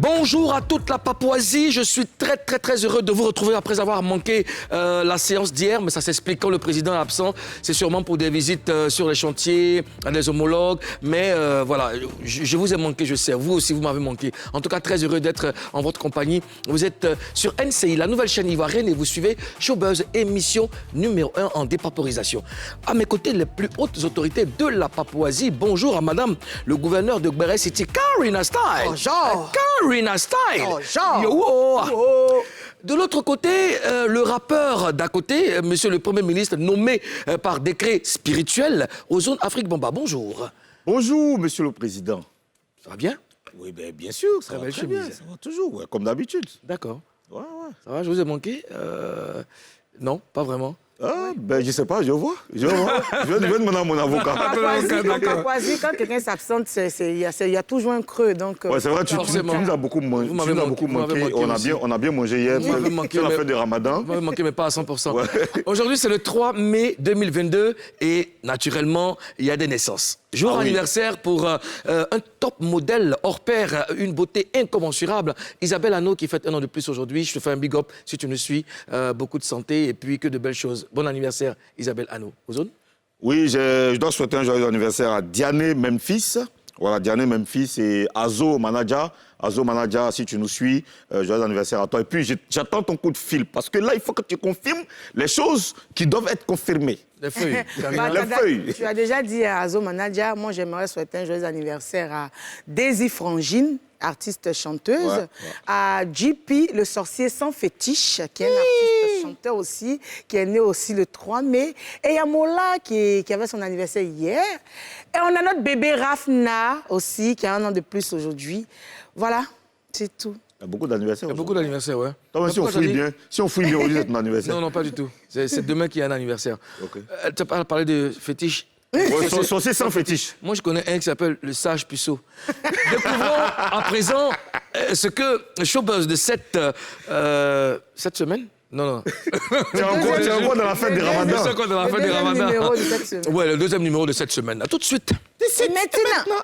Bonjour à toute la Papouasie, je suis très heureux de vous retrouver après avoir manqué la séance d'hier, mais ça s'explique quand le président est absent, c'est sûrement pour des visites sur les chantiers, à des homologues, mais voilà, je vous ai manqué, je sais, vous aussi vous m'avez manqué. En tout cas, très heureux d'être en votre compagnie. Vous êtes sur NCI, la nouvelle chaîne ivoirienne, et vous suivez Showbuzz, émission numéro 1 en dépaporisation. À mes côtés, les plus hautes autorités de la Papouasie. Bonjour à madame le gouverneur de Gbere City, Karina Style. Bonjour. Karina Style. Bonjour. Yo. De l'autre côté, le rappeur d'à côté, monsieur le Premier ministre, nommé par décret spirituel aux zones Afrique Bamba. Bonjour. Bonjour, monsieur le président. Ça va bien? Oui, bien sûr, ça va très bien. Ça va toujours, ouais, comme d'habitude. D'accord. Ouais. Ça va, je vous ai manqué non, pas vraiment. Ah, je sais pas, je vois. Je vais demander à mon avocat. En Papouasie, quand quelqu'un s'absente, il y a toujours un creux. Donc, ouais, c'est vrai, tu nous as beaucoup manqué. On a bien mangé hier. C'est la fête de Ramadan. Vous m'avez manqué, mais pas à 100%. Ouais. Aujourd'hui, c'est le 3 mai 2022 et naturellement, il y a des naissances. Jour anniversaire pour un top modèle hors pair, une beauté incommensurable. Isabelle Hanno qui fête un an de plus aujourd'hui. Je te fais un big up si tu nous suis. Beaucoup de santé et puis que de belles choses. Bon anniversaire, Isabelle Hanno. Ozone? Oui, je dois souhaiter un joyeux anniversaire à Diane Memphis. Voilà, Diane Memphis et Azo Manaja. Azo Manaja, si tu nous suis, joyeux anniversaire à toi. Et puis, j'attends ton coup de fil parce que là, il faut que tu confirmes les choses qui doivent être confirmées. Les feuilles. Les feuilles. Tu as déjà dit à Azo Manaja, moi j'aimerais souhaiter un joyeux anniversaire à Daisy Frangine, artiste chanteuse, à JP, le sorcier sans fétiche, qui est un artiste chanteur aussi, qui est né aussi le 3 mai. Et il y a Mola qui avait son anniversaire hier. Et on a notre bébé Rafna aussi, qui a un an de plus aujourd'hui. Voilà, c'est tout. Il y a beaucoup d'anniversaires. Il y a beaucoup d'anniversaires, ouais. Toi, si on fouille bien, on dit c'est ton anniversaire. Non, pas du tout. C'est demain qu'il y a un anniversaire. Okay. Tu as parlé de fétiche. Sorcier sans fétiche. Moi, je connais un qui s'appelle le sage puceau. Découvrons à présent ce que Showbuzz de cette semaine. Non. Tu es encore dans la fête des Ramadans. C'est encore dans la fête des Ramadans. Le deuxième numéro de cette semaine. Ouais, le deuxième numéro de cette semaine. À tout de suite. Maintenant.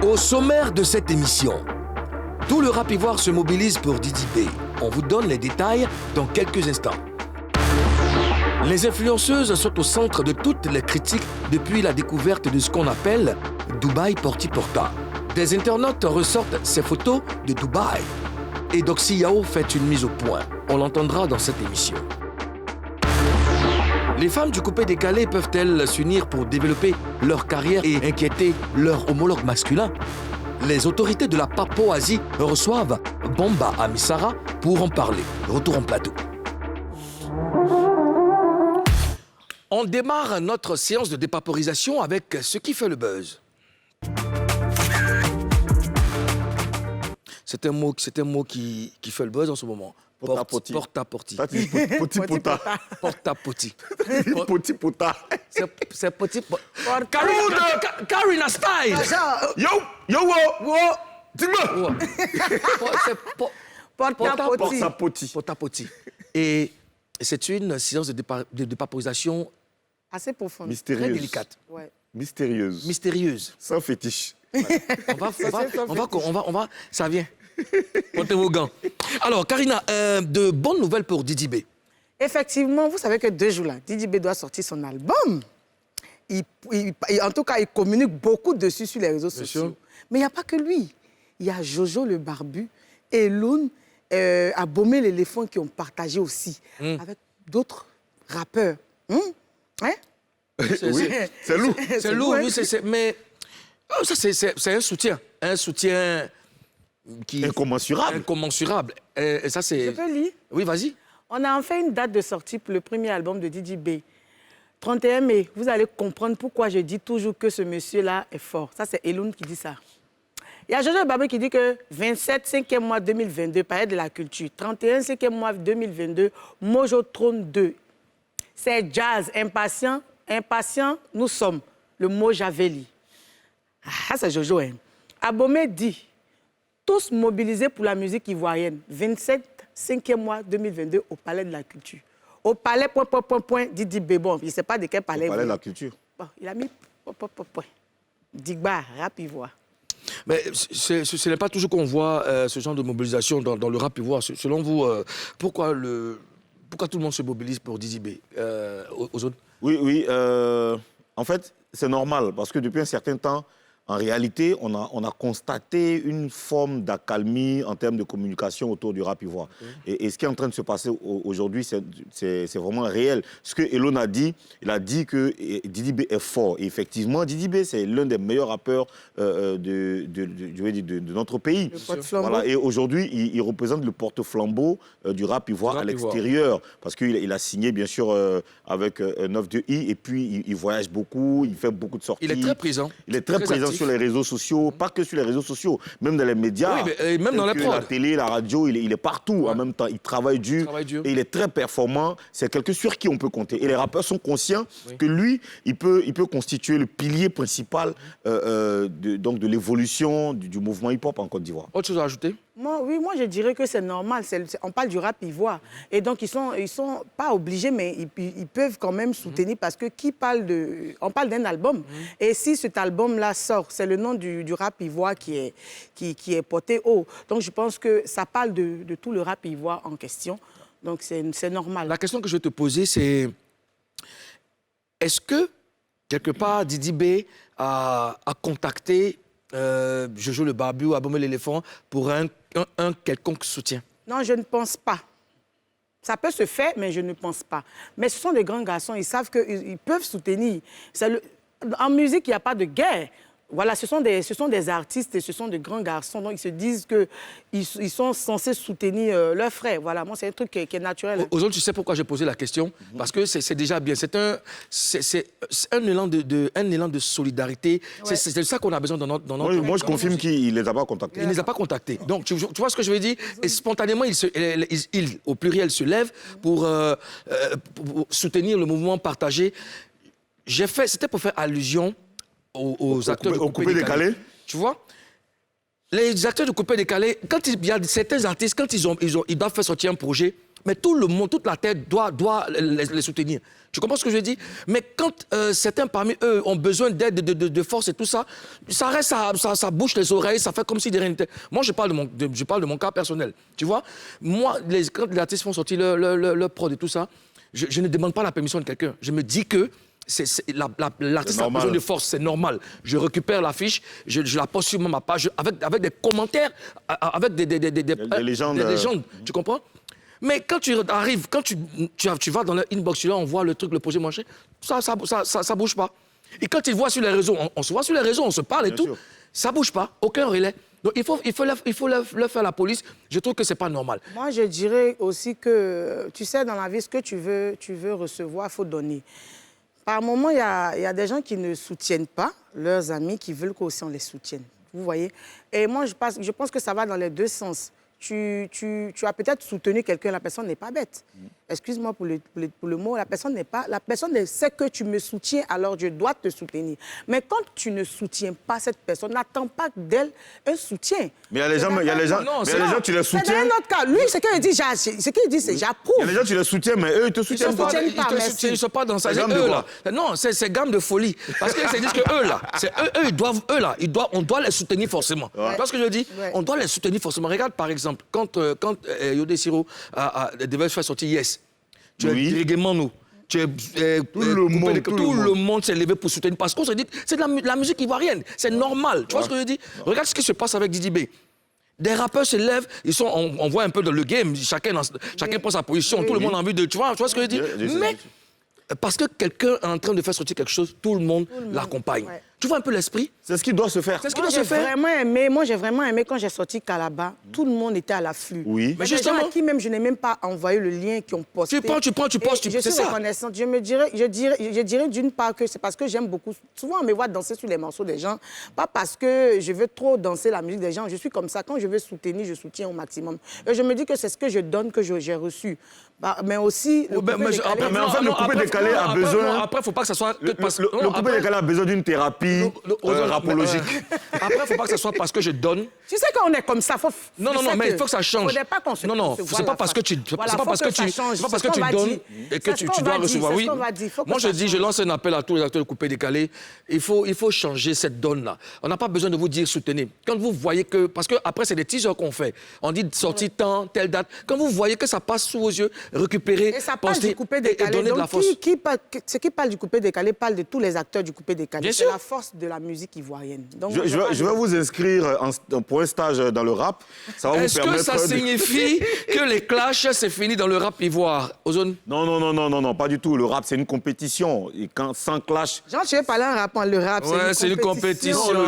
Au sommaire de cette émission, tout le rap ivoire se mobilise pour Didi B. On vous donne les détails dans quelques instants. Les influenceuses sont au centre de toutes les critiques depuis la découverte de ce qu'on appelle Dubaï Porti Porta. Des internautes ressortent ces photos de Dubaï. Et Doxy Yao fait une mise au point. On l'entendra dans cette émission. Les femmes du coupé décalé peuvent-elles s'unir pour développer leur carrière et inquiéter leur homologue masculin? Les autorités de la Papouasie reçoivent Bomba Amisara pour en parler. Retour en plateau. On démarre notre séance de dépaporisation avec ce qui fait le buzz. C'est un mot qui fait le buzz en ce moment. Porta-poti. Porta-poti. Porta-pota. Porta-poti. Porta-pota. C'est petit... Karina Style. Yo, dis-moi. Porta-poti. Porta-poti. Et c'est une séance de dépaporisation Assez profonde. Mystérieuse. très délicate. Ouais. Mystérieuse. Sans fétiche. Ouais. On va, ça vient. Portez vos gants. Alors, Karina, de bonnes nouvelles pour Didi B. Effectivement, vous savez que 2 jours là, Didi B doit sortir son album. En tout cas, il communique beaucoup dessus sur les réseaux sociaux. Mais il n'y a pas que lui. Il y a Jojo le barbu et Loun, Abomé l'éléphant qui ont partagé aussi avec d'autres rappeurs. Hein? Oui, c'est lourd. C'est lourd, oui, mais ça, c'est un soutien. Un soutien qui... Incommensurable. Et ça, c'est... Je peux lire? Oui, vas-y. On a enfin une date de sortie pour le premier album de Didi B. 31 mai, vous allez comprendre pourquoi je dis toujours que ce monsieur-là est fort. Ça, c'est Eloun qui dit ça. Il y a Jojo Babé qui dit que 27, 5e mois 2022, palais de la culture. 31, 5e mois 2022, Mojo Trône 2. C'est jazz, impatient, nous sommes. Le mot Javeli. Ah, c'est Jojo, hein. Abomé dit, tous mobilisés pour la musique ivoirienne. 27, 5e mois 2022 au Palais de la Culture. Au Palais, Didi Bébon. Je ne sais pas de quel palais. Au Palais de la Culture. Bon, il a mis... Digba, rap ivoire. Mais ce n'est pas toujours qu'on voit ce genre de mobilisation dans le rap ivoire. Selon vous, pourquoi tout le monde se mobilise pour Didi B aux autres? Oui, en fait, c'est normal, parce que depuis un certain temps, en réalité, on a constaté une forme d'accalmie en termes de communication autour du rap ivoire. Et ce qui est en train de se passer aujourd'hui, c'est vraiment réel. Ce que Elon a dit, il a dit que Didi B est fort. Et effectivement, Didi B, c'est l'un des meilleurs rappeurs de notre pays. Voilà. Et aujourd'hui, il représente le porte-flambeau du rap ivoire à l'extérieur. Parce qu'il a signé, bien sûr, avec 9-2-I. Et puis, il voyage beaucoup, il fait beaucoup de sorties. Il est très présent. Il est très présent sur les réseaux sociaux, pas que sur les réseaux sociaux, même dans les médias. Oui, mais même dans la prod. La télé, la radio, il est partout en même temps. Il travaille dur et il est très performant. C'est quelqu'un sur qui on peut compter. Et les rappeurs sont conscients que lui, il peut constituer le pilier principal de l'évolution du mouvement hip-hop en Côte d'Ivoire. Autre chose à ajouter? Moi, je dirais que c'est normal. On parle du rap ivoire. Et donc, ils sont pas obligés, mais ils peuvent quand même soutenir parce que on parle d'un album. Et si cet album-là sort, c'est le nom du rap ivoire qui est porté haut. Donc, je pense que ça parle de tout le rap ivoire en question. Donc, c'est normal. La question que je vais te poser, c'est est-ce que, quelque part, Didi B a contacté Jojo le Barbu ou Abomey l'éléphant pour un quelconque soutien? Non, je ne pense pas. Ça peut se faire, mais je ne pense pas. Mais ce sont des grands garçons, ils savent qu'ils peuvent soutenir. En musique, il n'y a pas de guerre. Voilà, ce sont des artistes et ce sont de grands garçons. Donc, ils se disent qu'ils sont censés soutenir leurs frères. Voilà, moi, c'est un truc qui est naturel. Aux autres, tu sais pourquoi j'ai posé la question? Parce que c'est déjà bien. C'est un élan de solidarité. Ouais. C'est ça qu'on a besoin dans notre moi, je confirme qu'il ne les a pas contactés. Il ne les a pas contactés. Donc, tu vois ce que je veux dire? Et spontanément, il, au pluriel, se lève pour soutenir le mouvement partagé. C'était pour faire allusion aux acteurs de coupé-décalé. Tu vois? Les acteurs de coupé-décalé, quand il y a certains artistes, quand ils doivent faire sortir un projet, mais tout le monde, toute la tête doit les soutenir. Tu comprends ce que je dis? Mais quand certains parmi eux ont besoin d'aide, de force et tout ça, ça bouche les oreilles, ça fait comme si de rien n'était. Moi, je parle de mon cas personnel. Tu vois? Moi, quand les artistes font sortir leur prod et tout ça, je ne demande pas la permission de quelqu'un. Je me dis que l'artiste a besoin de force, c'est normal. Je récupère l'affiche, je la poste sur ma page avec des commentaires, avec des légendes. Tu comprends? Mais quand tu arrives, quand tu vas dans leur inbox, là, on voit le truc, le projet marché, ça bouge pas. Et quand ils voient sur les réseaux, on se voit sur les réseaux, on se parle et tout, ça bouge pas, aucun relais. Donc il faut leur faire la police. Je trouve que c'est pas normal. Moi, je dirais aussi que, tu sais, dans la vie, ce que tu veux recevoir, il faut donner. Par moment, il y a des gens qui ne soutiennent pas leurs amis, qui veulent qu'aussi on les soutienne. Vous voyez? Et moi, je pense que ça va dans les deux sens. Tu as peut-être soutenu quelqu'un, la personne n'est pas bête. Excuse-moi pour le mot, la personne sait que tu me soutiens, alors je dois te soutenir. Mais quand tu ne soutiens pas cette personne, n'attends pas d'elle un soutien. Mais il y a les gens, tu les soutiens. C'est un autre cas. Lui, ce qu'il dit, c'est j'approuve. Il y a les gens, tu les soutiens, mais eux, ils te soutiennent pas. Ils ne sont pas dans sa eux là. Non, c'est gamme de folie. Parce qu'ils se disent que on doit les soutenir forcément. Tu vois ce que je dis? On doit les soutenir forcément. Regarde, par exemple, quand Yodé Siro devait faire sortir Yes, tu es déléguément nous. Tout le monde s'est levé pour soutenir. Parce qu'on se dit que c'est de la musique ivoirienne. C'est normal. Tu vois ce que je dis? Regarde ce qui se passe avec Didi B. Des rappeurs se lèvent, on voit un peu dans le game, chacun prend sa position, tout le monde a envie de... Tu vois ce que je dis? Mais parce que quelqu'un est en train de faire sortir quelque chose, tout le monde l'accompagne. Ouais. Tu vois un peu l'esprit? C'est ce qui doit se faire. C'est ce qui doit se faire. Moi, j'ai vraiment aimé quand j'ai sorti Calabar. Tout le monde était à l'afflux. Oui. Mais justement, à qui même je n'ai même pas envoyé le lien qui ont posté. Tu postes, je suis reconnaissante. Je dirais d'une part que c'est parce que j'aime beaucoup. Souvent, on me voit danser sur les morceaux des gens. Pas parce que je veux trop danser la musique des gens. Je suis comme ça. Quand je veux soutenir, je soutiens au maximum. Et je me dis que c'est ce que je donne que j'ai reçu. Mais aussi... Mais en fait, le coupé décalé a besoin... Après, il ne faut pas que ça soit... Le coupé décalé a besoin d'une thérapie thérapie rapologique. Après, il ne faut pas que ce soit parce que je donne. Tu sais qu'on est comme ça. Non, mais il faut que ça change. Faudrait pas qu'on se Non, c'est pas parce que tu donnes et que tu dois recevoir. Oui. Moi, je dis, je lance un appel à tous les acteurs de coupé-décalé. Il faut changer cette donne-là. On n'a pas besoin de vous dire soutenez. Quand vous voyez que... Parce qu'après, c'est des teasers qu'on fait. On dit sortie temps, telle date. Quand vous voyez que ça passe sous vos yeux, récupérez, et ça parle du coupé-décalé. donner de la force. Ceux qui parlent du coupé-décalé parlent de tous les acteurs du coupé-décalé. C'est la force de la musique ivoirienne. Donc, je vais vous inscrire pour un stage dans le rap. Ça va vous permettre... Est-ce que ça signifie que les clashs, c'est fini dans le rap ivoire, Ozone? Non, pas du tout. Le rap, c'est une compétition. Et sans clash... Jean, tu veux parler en rap, le rap, c'est une compétition. Le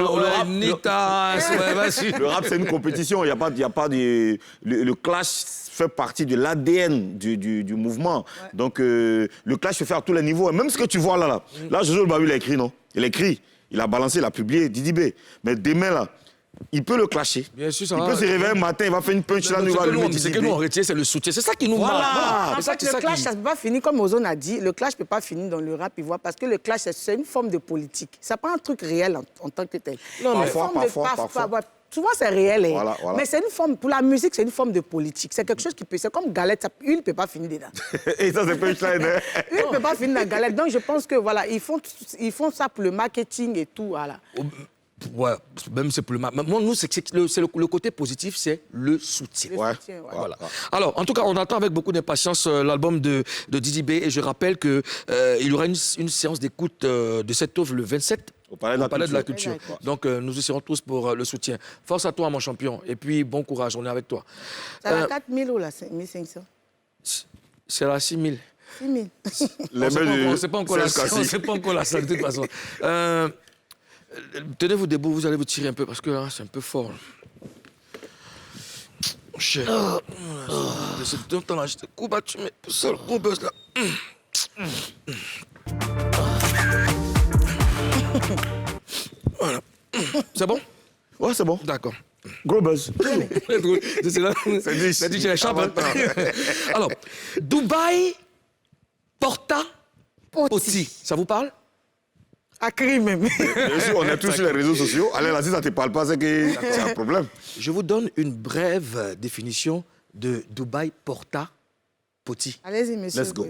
rap, c'est une compétition. Il y a pas de... Le clash fait partie de l'ADN du mouvement. Ouais. Donc, le clash se fait à tous les niveaux. Et même ce que tu vois là, Jojo Babu, il a écrit, non? Il a écrit, il a balancé, il a publié, Didi B. Mais demain, là, il peut le clasher. Bien sûr, ça il peut se réveiller un matin, il va faire une punchline, il va le mettre. C'est que nous, on retient, c'est le soutien. C'est ça qui nous marque. En fait, le clash, ça ne peut pas finir, comme Ozone a dit, le clash ne peut pas finir dans le rap ivoire parce que le clash, c'est une forme de politique. Ce n'est pas un truc réel en tant que tel. Non, mais parfois. Souvent, c'est réel. Voilà. Mais c'est une forme, pour la musique, c'est une forme de politique. C'est quelque chose qui peut... C'est comme galette, il ne peut pas finir dedans. Et ça, c'est punchline, hein? Il ne peut pas finir la galette. Donc, je pense que, voilà, ils font ça pour le marketing et tout, voilà. Ouais, même c'est pour le... Moi, nous, le côté positif, c'est le soutien. Voilà. Alors, en tout cas, on attend avec beaucoup d'impatience l'album de Didi B. Et je rappelle qu'il y aura une séance d'écoute de cette œuvre le 27 au Palais de la Culture. Donc, nous y serons tous pour le soutien. Force à toi, mon champion. Et puis, bon courage, on est avec toi. Ça va 4 000 ou là, 5 500? C'est là 6 000. 6 000. C'est pas encore la salle, de toute façon. Tenez-vous debout, vous allez vous tirer un peu, parce que là, c'est un peu fort. Cher. C'est deux temps là, j'étais coup battu, mais pour ça, le gros buzz là. Voilà. C'est bon? Ouais, c'est bon. D'accord. Gros buzz. C'est là. C'est dit, j'ai la chape. Alors, Dubaï Porta Potty. Ça vous parle? À cri même. Bien sûr, on est tous sur les réseaux sociaux. Allez, là, si ça ne te parle pas, c'est que c'est un problème. Je vous donne une brève définition de Dubaï Porta Potty. Allez-y, monsieur. Let's go.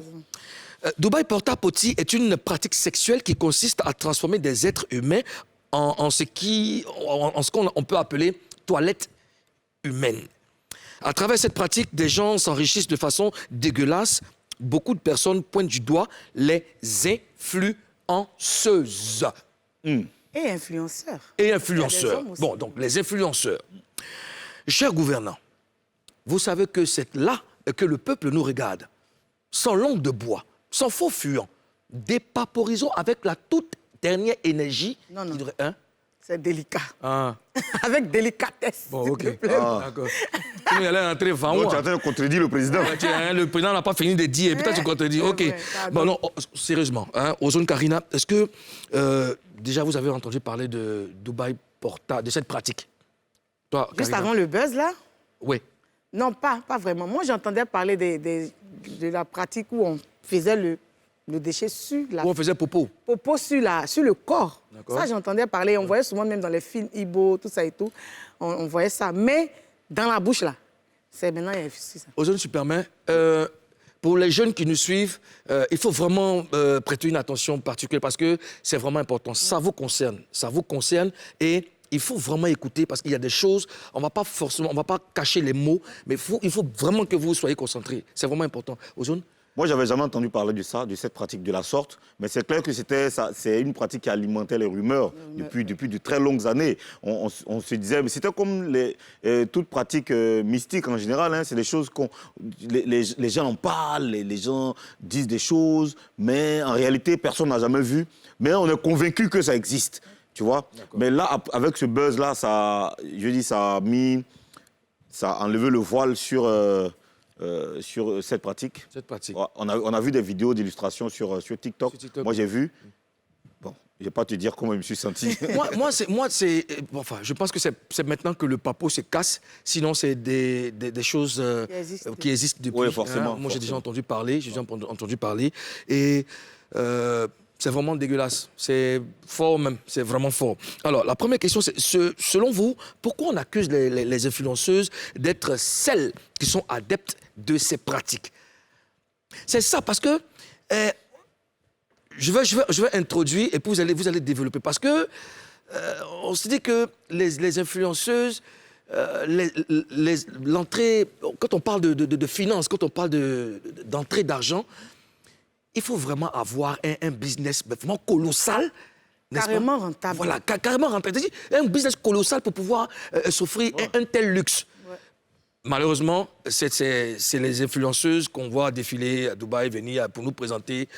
Dubaï Porta Potty est une pratique sexuelle qui consiste à transformer des êtres humains en ce qu'on peut appeler toilette humaine. À travers cette pratique, des gens s'enrichissent de façon dégueulasse. Beaucoup de personnes pointent du doigt les influenceuses. Et influenceurs. Et influenceurs. Bon, donc les influenceurs. Chers gouvernants, vous savez que c'est là que le peuple nous regarde. Sans langue de bois, sans faux fuyant, dépaporisons avec la toute dernière énergie. Non. Hein? C'est délicat. Ah. Avec délicatesse. Bon, ok. D'accord. Il allait entrer devant moi. Tu es en train de contredire le président. Le président n'a pas fini de dire, et peut-être tu contredis. Ok. Bon, non, sérieusement, Ozone Karina, est-ce que déjà vous avez entendu parler de Dubaï Porta, de cette pratique? Toi, juste Karina. avant le buzz, là? Oui. Non, pas vraiment. Moi, j'entendais parler de la pratique où on faisait le déchet sur la... Où on faisait popo? Popo sur le corps. Ça, j'entendais parler. On voyait souvent même dans les films Ibo, tout ça et tout. On voyait ça. Mais dans la bouche, là, c'est maintenant, il y a ça. Ozone, tu permets, pour les jeunes qui nous suivent, il faut vraiment prêter une attention particulière parce que c'est vraiment important. Ça vous concerne. Ça vous concerne et... il faut vraiment écouter parce qu'il y a des choses, on ne va pas cacher les mots, mais il faut vraiment que vous soyez concentrés. C'est vraiment important. Ozone? Moi, je n'avais jamais entendu parler de ça, de cette pratique de la sorte, mais c'est clair que c'est une pratique qui alimentait les rumeurs depuis de très longues années. On se disait, mais c'était comme toute pratique mystique en général, hein, c'est des choses les gens en parlent, les gens disent des choses, mais en réalité, personne n'a jamais vu. Mais on est convaincu que ça existe. Tu vois? Mais là, avec ce buzz-là, ça a enlevé le voile sur cette pratique. On a vu des vidéos d'illustrations sur TikTok. Moi, j'ai vu. Bon, je ne vais pas te dire comment je me suis senti. Je pense que c'est maintenant que le papo se casse. Sinon, c'est des choses qui existent depuis. Oui, forcément. Moi, j'ai déjà entendu parler. Et C'est vraiment dégueulasse. C'est fort même. C'est vraiment fort. Alors, la première question, c'est, selon vous, pourquoi on accuse les influenceuses d'être celles qui sont adeptes de ces pratiques? C'est ça, parce que je vais introduire et puis vous allez développer. Parce que on se dit que les influenceuses, l'entrée, quand on parle de finances, quand on parle d'entrée d'argent, il faut vraiment avoir un business vraiment colossal. Carrément rentable. Voilà, carrément rentable. Un business colossal pour pouvoir s'offrir un tel luxe. Ouais. Malheureusement, c'est les influenceuses qu'on voit défiler à Dubaï, venir pour nous présenter,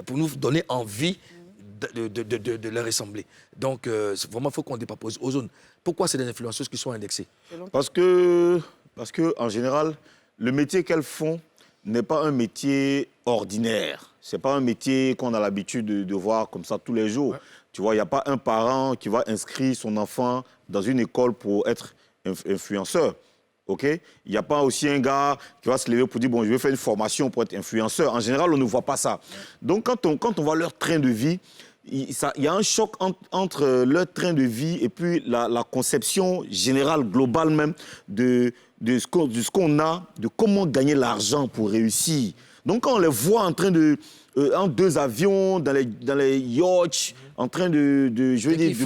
pour nous donner envie de leur ressembler. Donc, vraiment, il faut qu'on dépapose aux zones. Pourquoi c'est des influenceuses qui sont indexées? Parce que, en général, le métier qu'elles font n'est pas un métier ordinaire. Ce n'est pas un métier qu'on a l'habitude de voir comme ça tous les jours. Ouais. Tu vois, il n'y a pas un parent qui va inscrire son enfant dans une école pour être influenceur. OK? Il n'y a pas aussi un gars qui va se lever pour dire, bon, je vais faire une formation pour être influenceur. En général, on ne voit pas ça. Donc, quand on voit leur train de vie, il y a un choc entre leur train de vie et puis la conception générale, globale même, de ce qu'on a, de comment gagner l'argent pour réussir. Donc, quand on les voit en train en deux avions, dans les yachts, en train de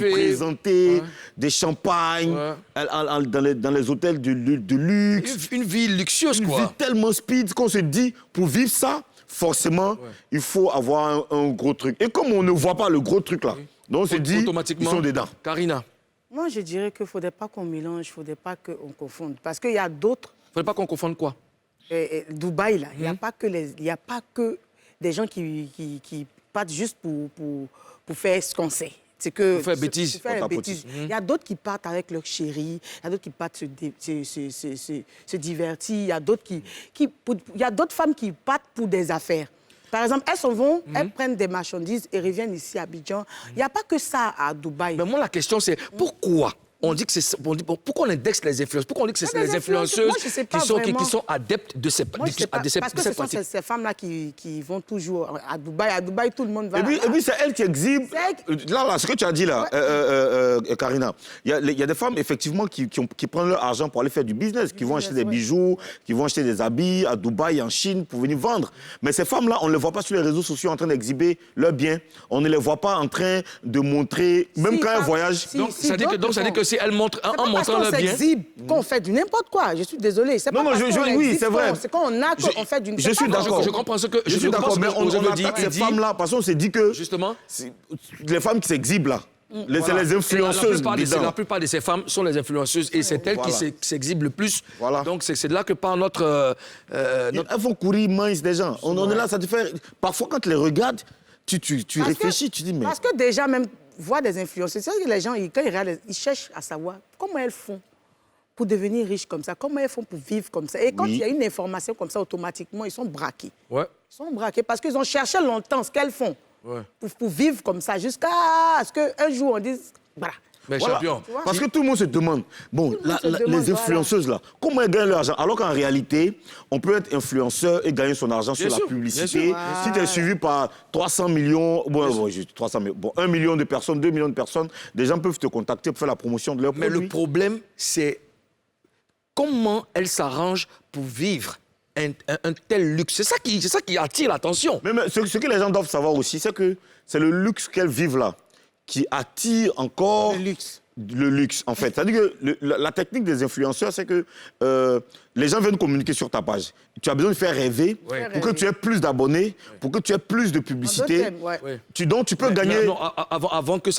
présenter des champagnes, dans les hôtels de luxe. Une vie luxueuse, quoi. Une vie tellement speed qu'on se dit, pour vivre ça, forcément, il faut avoir un gros truc. Et comme on ne voit pas le gros truc là, donc on se dit, ils sont dedans. Karina? Moi, je dirais qu'il ne faudrait pas qu'on mélange, il ne faudrait pas qu'on confonde. Parce qu'il y a d'autres... Il ne faudrait pas qu'on confonde quoi? Dubaï, là, il n'y a pas que des gens qui partent juste pour faire ce qu'on sait. C'est que pour faire bêtise. Pour faire bêtise. Il y a d'autres qui partent avec leur chérie, il y a d'autres qui partent se divertir, il y a d'autres femmes qui partent pour des affaires. Par exemple, elles s'en vont, elles prennent des marchandises et reviennent ici à Abidjan. Il n'y a pas que ça à Dubaï. Mais moi, la question, c'est pourquoi on dit que c'est... Pourquoi on indexe les influenceuses? Pourquoi on dit que c'est les influenceuses qui sont adeptes de ces pratiques? Parce que ce sont ces femmes-là qui vont toujours à Dubaï. À Dubaï, tout le monde va... Et puis c'est elles qui exhibent... Là, ce que tu as dit là, Karina, il y a des femmes, effectivement, qui prennent leur argent pour aller faire du business, qui vont acheter des bijoux, qui vont acheter des habits à Dubaï, en Chine, pour venir vendre. Mais ces femmes-là, on ne les voit pas sur les réseaux sociaux en train d'exhiber leurs biens. On ne les voit pas en train de montrer, même quand elles voyagent. Donc, ça dit que si elles montrent en montrant leur bien... qu'on fait du n'importe quoi. Je suis désolé. C'est pas oui, c'est vrai. C'est quand on a qu'on fait du... Je suis d'accord. Je comprends ce que... Je suis d'accord, mais on attaque ces femmes-là parce qu'on s'est dit que... Justement. Les femmes qui s'exhibent là, c'est les influenceuses. La plupart de ces femmes sont les influenceuses et c'est elles qui s'exhibent le plus. Voilà. Donc c'est de là que part notre... Elles vont courir mince des gens. On est là, ça te fait... Parfois, quand tu les regardes, tu réfléchis, tu dis mais... Parce que déjà, même voir des influenceuses, c'est vrai que les gens, quand ils regardent, ils cherchent à savoir comment elles font pour devenir riches comme ça, comment elles font pour vivre comme ça. Et quand il y a une information comme ça, automatiquement, ils sont braqués. Ouais. Ils sont braqués parce qu'ils ont cherché longtemps ce qu'elles font pour vivre comme ça, jusqu'à ce qu'un jour on dise, voilà. Mais champion. Parce que tout le monde se demande, bon, les influenceuses là, comment elles gagnent leur argent? Alors qu'en réalité, on peut être influenceur et gagner son argent sur la publicité. Si tu es suivi par 300 millions, 1 million de personnes, 2 millions de personnes, des gens peuvent te contacter pour faire la promotion de leurs produits. Mais le problème, c'est comment elles s'arrangent pour vivre un tel luxe. C'est ça qui attire l'attention. Mais ce que les gens doivent savoir aussi, c'est que c'est le luxe qu'elles vivent là qui attire encore le luxe, en fait. C'est-à-dire que la technique des influenceurs, c'est que les gens viennent communiquer sur ta page. Tu as besoin de faire rêver pour que tu aies plus d'abonnés, pour que tu aies plus de publicité. Donc, tu peux gagner... Non, avant que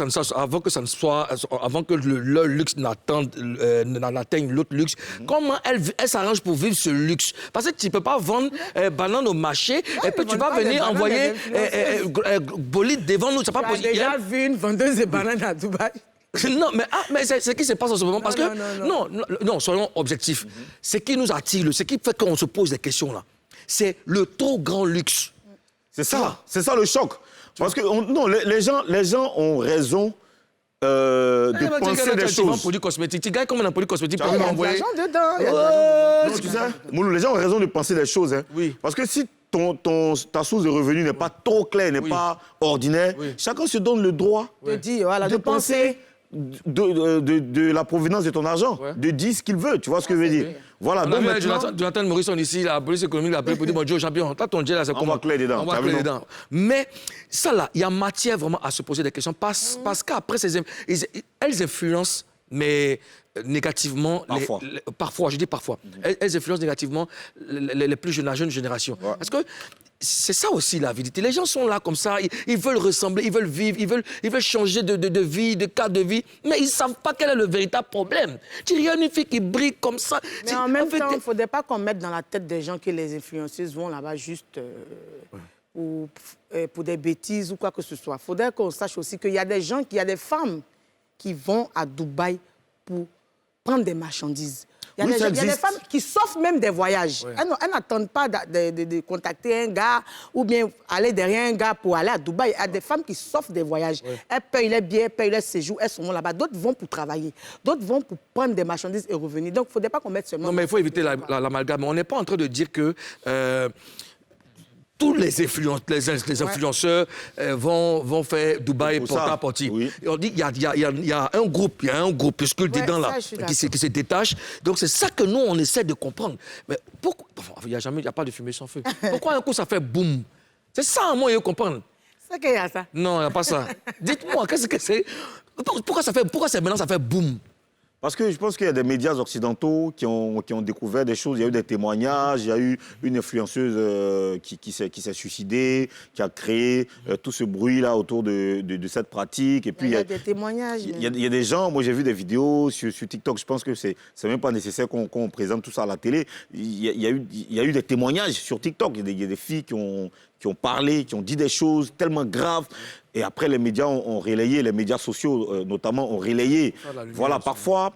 le luxe n'atteigne l'autre luxe, comment elle s'arrange pour vivre ce luxe? Parce que tu ne peux pas vendre banane au marché et puis tu vas venir envoyer bolide devant nous. J'ai déjà vu une vendeuse de bananes à Dubaï. Non, mais c'est ce qui se passe en ce moment. Parce que, non, soyons objectifs. Ce qui nous attire, ce qui fait qu'on se pose des questions là, c'est le trop grand luxe. C'est ça le choc. Parce que les gens ont raison de penser des choses. Tu vends produits cosmétiques, tu gagnes comme un produit cosmétique pour m'envoyer. Il y a de l'argent dedans. Tu sais, Moulou, les gens ont raison de penser des choses. Hein. Oui. Parce que si ta source de revenus n'est pas trop claire, n'est pas ordinaire, chacun se donne le droit de dire, voilà, de penser de la provenance de ton argent, de dire ce qu'il veut. Tu vois ce que je veux dire? Voilà. Donc maintenant... Jonathan Morrison ici, la police économique l'a appelé pour dire, bon, Joe champion, t'as ton jet là, c'est comment? On va clé dedans. On va clé dedans. Mais ça là, il y a matière vraiment à se poser des questions parce qu'après, elles influencent, mais négativement... Parfois, je dis parfois. Elles influencent négativement les plus jeunes, la jeune génération. Parce que c'est ça aussi la vérité. Les gens sont là comme ça, ils veulent ressembler, ils veulent vivre, ils veulent changer de vie, de cadre de vie, mais ils ne savent pas quel est le véritable problème. Tu regardes une fille qui brille comme ça. Mais en même temps, il ne faudrait pas qu'on mette dans la tête des gens que les influenceuses vont là-bas juste pour des bêtises ou quoi que ce soit. Il faudrait qu'on sache aussi qu'il y a des gens, qu'il y a des femmes qui vont à Dubaï pour prendre des marchandises. Il y a des femmes qui s'offrent même des voyages. Elles n'attendent pas de contacter un gars ou bien aller derrière un gars pour aller à Dubaï. Il y a des femmes qui s'offrent des voyages. Elles payent les billets, payent les séjours, elles sont là-bas. D'autres vont pour travailler. D'autres vont pour prendre des marchandises et revenir. Donc, il ne faudrait pas qu'on mette seulement... Non, mais il faut éviter l'amalgame. On n'est pas en train de dire que... tous les influenceurs vont faire Dubaï porte-à-porte. On dit qu'il y a un groupuscule dedans là, qui se détache. Donc c'est ça que nous, on essaie de comprendre. Mais pourquoi... Il n'y a pas de fumée sans feu. Pourquoi un coup ça fait boum? C'est ça, moi, je comprends. C'est qu'il y a ça. Non, il n'y a pas ça. Dites-moi, qu'est-ce que c'est? Pourquoi maintenant ça fait boum? Parce que je pense qu'il y a des médias occidentaux qui ont découvert des choses. Il y a eu des témoignages, il y a eu une influenceuse qui s'est suicidée, qui a créé tout ce bruit-là autour de cette pratique. Et puis, il y a des témoignages. Il y a des gens, moi j'ai vu des vidéos sur TikTok, je pense que c'est même pas nécessaire qu'on présente tout ça à la télé. Il y a eu des témoignages sur TikTok. Il y a des filles qui ont parlé, qui ont dit des choses tellement graves. Et après, les médias ont relayé, les médias sociaux notamment ont relayé. Voilà, parfois,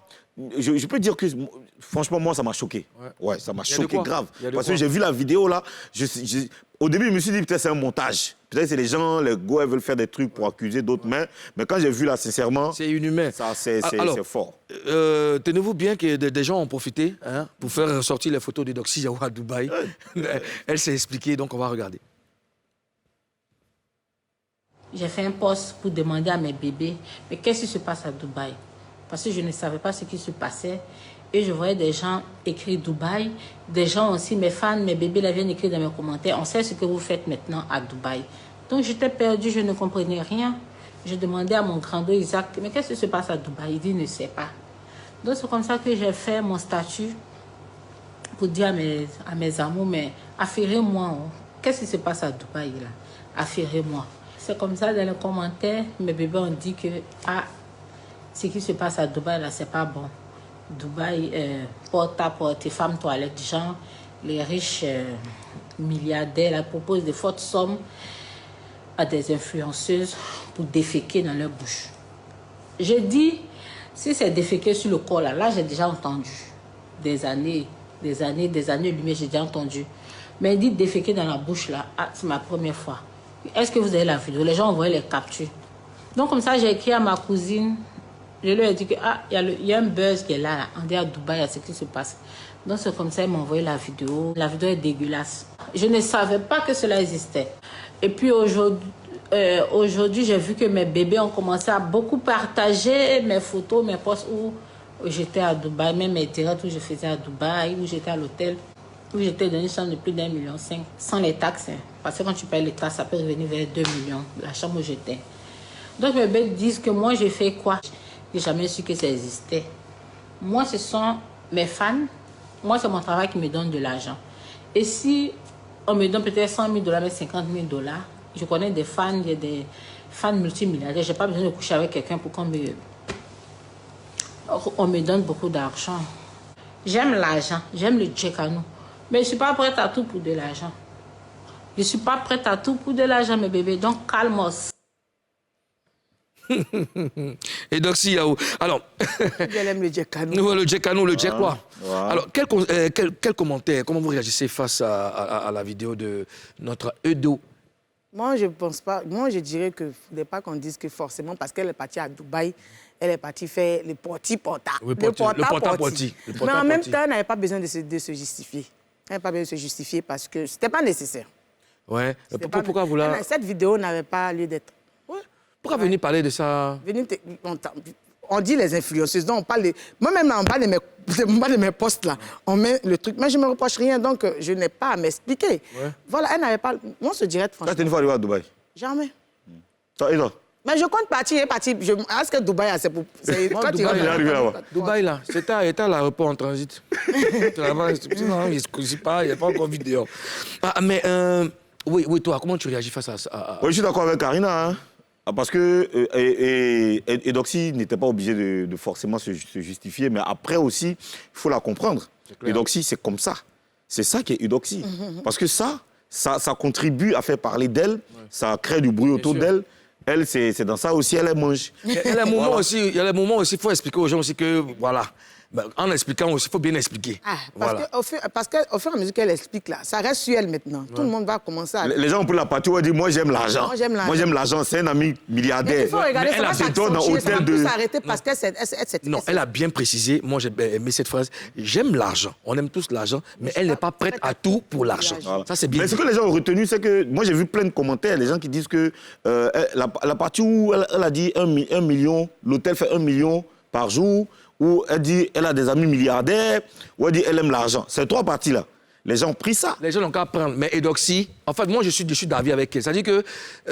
je peux dire que, franchement, moi, ça m'a choqué. Ouais, ça m'a choqué grave. Parce que j'ai vu la vidéo, là, au début, je me suis dit, peut-être c'est un montage. Peut-être c'est les gens, les gars, veulent faire des trucs pour accuser d'autres, mais quand j'ai vu, là, sincèrement... C'est inhumain. C'est fort. Tenez-vous bien que des gens ont profité pour faire ressortir les photos de Doxy Yao à Dubaï. Elle s'est expliquée, donc on va regarder. J'ai fait un post pour demander à mes bébés, mais qu'est-ce qui se passe à Dubaï? Parce que je ne savais pas ce qui se passait. Et je voyais des gens écrire Dubaï, des gens aussi, mes fans, mes bébés, là, viennent écrire dans mes commentaires, on sait ce que vous faites maintenant à Dubaï. Donc j'étais perdue, je ne comprenais rien. Je demandais à mon grand-dos Isaac, mais qu'est-ce qui se passe à Dubaï? Il dit, il ne sait pas. Donc c'est comme ça que j'ai fait mon statut pour dire à mes amours, mais affirmez-moi, qu'est-ce qui se passe à Dubaï là? Affirmez-moi. C'est comme ça, dans les commentaires, mes bébés ont dit que ce qui se passe à Dubaï, là, c'est pas bon. Dubaï, porte à porte, femmes toilettes, gens, les riches milliardaires, là, proposent de fortes sommes à des influenceuses pour déféquer dans leur bouche. J'ai dit, si c'est déféquer sur le corps, là j'ai déjà entendu. Des années, mais j'ai déjà entendu. Mais dit déféquer dans la bouche, là, c'est ma première fois. Est-ce que vous avez la vidéo? Les gens ont envoyé les captures. Donc, comme ça, j'ai écrit à ma cousine. Je lui ai dit que il y a un buzz qui est là. On est à Dubaï, il y a ce qui se passe. Donc, c'est comme ça, ils m'ont envoyé la vidéo. La vidéo est dégueulasse. Je ne savais pas que cela existait. Et puis, aujourd'hui, j'ai vu que mes bébés ont commencé à beaucoup partager mes photos, mes posts où j'étais à Dubaï, même mes directs où je faisais à Dubaï, où j'étais à l'hôtel, où j'étais dans une chambre de plus d'1,5 million, sans les taxes. Parce que quand tu payes les taxes, ça peut revenir vers 2 millions, la chambre où j'étais. Donc mes bébés disent que moi, j'ai fait quoi? Je n'ai jamais su que ça existait. Moi, ce sont mes fans. Moi, c'est mon travail qui me donne de l'argent. Et si on me donne peut-être 100 000 $, mais 50 000 $, je connais des fans, il y a des fans multimilliardaires. Je n'ai pas besoin de coucher avec quelqu'un pour qu'on me donne beaucoup d'argent. J'aime l'argent, j'aime le djekano. Mais je ne suis pas prête à tout pour de l'argent. Je ne suis pas prête à tout pour de l'argent, mes bébés. Donc, calmos. Et Doxy Yao. Alors. Elle aime le djekano. Le djekano, le djek quoi. Alors, quel commentaire, comment vous réagissez face à la vidéo de notre Edo? Moi, je ne pense pas. Moi, je dirais qu'il ne faudrait pas qu'on dise que forcément, parce qu'elle est partie à Dubaï, elle est partie faire le porti-porta. Le porta-porti. Mais en même temps, elle n'avait pas besoin de se justifier. Elle n'avait pas besoin de se justifier parce que ce n'était pas nécessaire. Ouais. C'était Pourquoi vous la... Cette vidéo n'avait pas lieu d'être. Ouais. Pourquoi venir parler de ça? On dit les influenceuses, donc on parle moi-même, on parle de mes posts là, on met le truc, mais je ne me reproche rien, donc je n'ai pas à m'expliquer. Ouais. Voilà, elle n'avait pas... Moi, je dirais franchement... Là, t'es une fois arrivé à Dubaï. Jamais. Ça, et toi? Mais je compte partir. Est-ce que Dubaï, c'est pour... Moi, il est arrivé là-bas. Dubaï, là, c'était à l'aéroport en transit. Là-bas, non, il n'y a pas encore vidéo. Mais, oui, toi, comment tu réagis face à ça? Oui, je suis d'accord avec Karina. Hein. Parce que Eudoxie n'était pas obligé de forcément se justifier, mais après aussi, il faut la comprendre. Eudoxie, c'est comme ça. C'est ça qui est Eudoxie. Parce que ça contribue à faire parler d'elle, ça crée du bruit autour d'elle. Elle, c'est dans ça aussi, elle mange. Il y a les moments aussi, il faut expliquer aux gens aussi que, voilà, en expliquant aussi, il faut bien expliquer. Parce qu'au fur et à mesure qu'elle explique là, ça reste sur elle maintenant. Tout le monde va commencer à... Les gens pour la partie vont dire, moi j'aime l'argent. Moi j'aime l'argent, c'est un ami milliardaire. Mais il faut regarder, elle a ça dans hôtel de... s'arrêter parce qu'elle c'est... Non, elle a bien précisé, moi j'ai aimé cette phrase, j'aime l'argent, on aime tous l'argent, mais elle n'est pas prête à tout pour l'argent. Voilà. Ça c'est bien. Mais ce que les gens ont retenu, c'est que, moi j'ai vu plein de commentaires, les gens qui disent que la partie où elle a dit 1 million, l'hôtel fait 1 million par jour, où elle dit elle a des amis milliardaires, où elle dit elle aime l'argent. Ces trois parties-là, les gens ont pris ça. Les gens n'ont qu'à prendre. Mais Eudoxie, en fait, moi je suis d'avis avec elle. C'est-à-dire que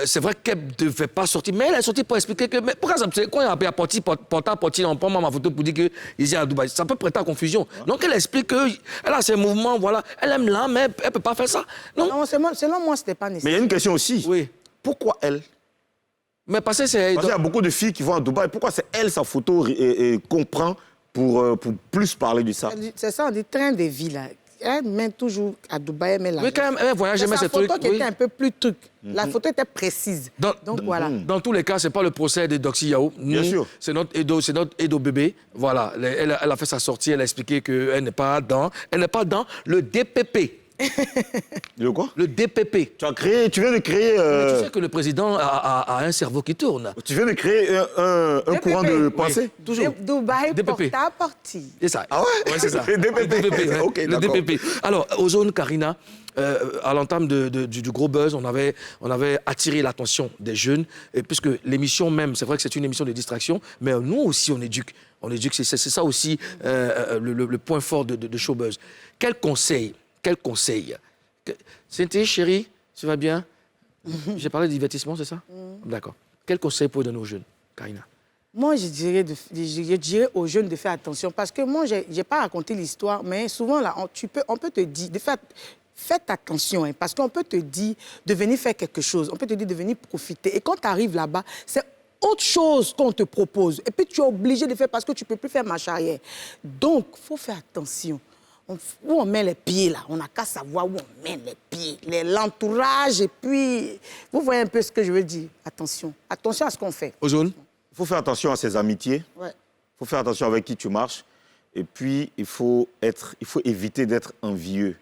c'est vrai qu'elle ne devait pas sortir, mais elle est sortie pour expliquer que. Mais pourquoi quand il a appelé à porter, on prend ma photo pour dire qu'ils est à Dubaï, ça peut prêter à confusion. Donc elle explique qu'elle a ses mouvements, voilà. Elle aime là, mais elle ne peut pas faire ça. Non, selon moi, ce n'était pas nécessaire. Mais il y a une question aussi. Oui. Pourquoi elle? Mais parce qu'il y a beaucoup de filles qui vont à Dubaï. Pourquoi c'est elle, sa photo, qu'on prend pour plus parler de ça? C'est ça, on dit train de vie, là. Elle mène toujours à Dubaï, elle met la... Oui, quand même, elle voyage, elle met ses trucs. La photo qui était un peu plus truc. La photo était précise. Donc voilà. Dans tous les cas, ce n'est pas le procès de Doxy Yao. Bien sûr. C'est notre Edo bébé. Voilà. Elle a fait sa sortie, elle a expliqué qu'elle n'est pas dans le DPP. Le quoi? Le DPP. Tu viens de créer... Mais tu sais que le président a un cerveau qui tourne. Tu viens de créer un courant de pensée? Oui, toujours. Dubaï, porta à porti. C'est ça. Ah ouais? Ouais, c'est ça. Le DPP. Ouais. Okay, le DPP. Alors, Ozone, Karina, à l'entame du gros buzz, on avait attiré l'attention des jeunes, et puisque l'émission même, c'est vrai que c'est une émission de distraction, mais nous aussi, on éduque. On éduque, c'est ça aussi le point fort de Showbuzz. Quel conseil? Cynthia, chérie, tu vas bien? J'ai parlé de divertissement, c'est ça? D'accord. Quel conseil pour donner aux jeunes, Karina? Moi, je dirais aux jeunes de faire attention, parce que moi, je n'ai pas raconté l'histoire, mais souvent, là, on peut te dire, faites attention, hein, parce qu'on peut te dire de venir faire quelque chose, on peut te dire de venir profiter. Et quand tu arrives là-bas, c'est autre chose qu'on te propose. Et puis, tu es obligé de faire parce que tu ne peux plus faire marche arrière. Donc, il faut faire attention. Où on met les pieds, là, on n'a qu'à savoir où on met les pieds, l'entourage, et puis... Vous voyez un peu ce que je veux dire. Attention. Attention à ce qu'on fait. Ozone? Il faut faire attention à ses amitiés. Ouais. Il faut faire attention avec qui tu marches. Et puis, il faut éviter d'être envieux.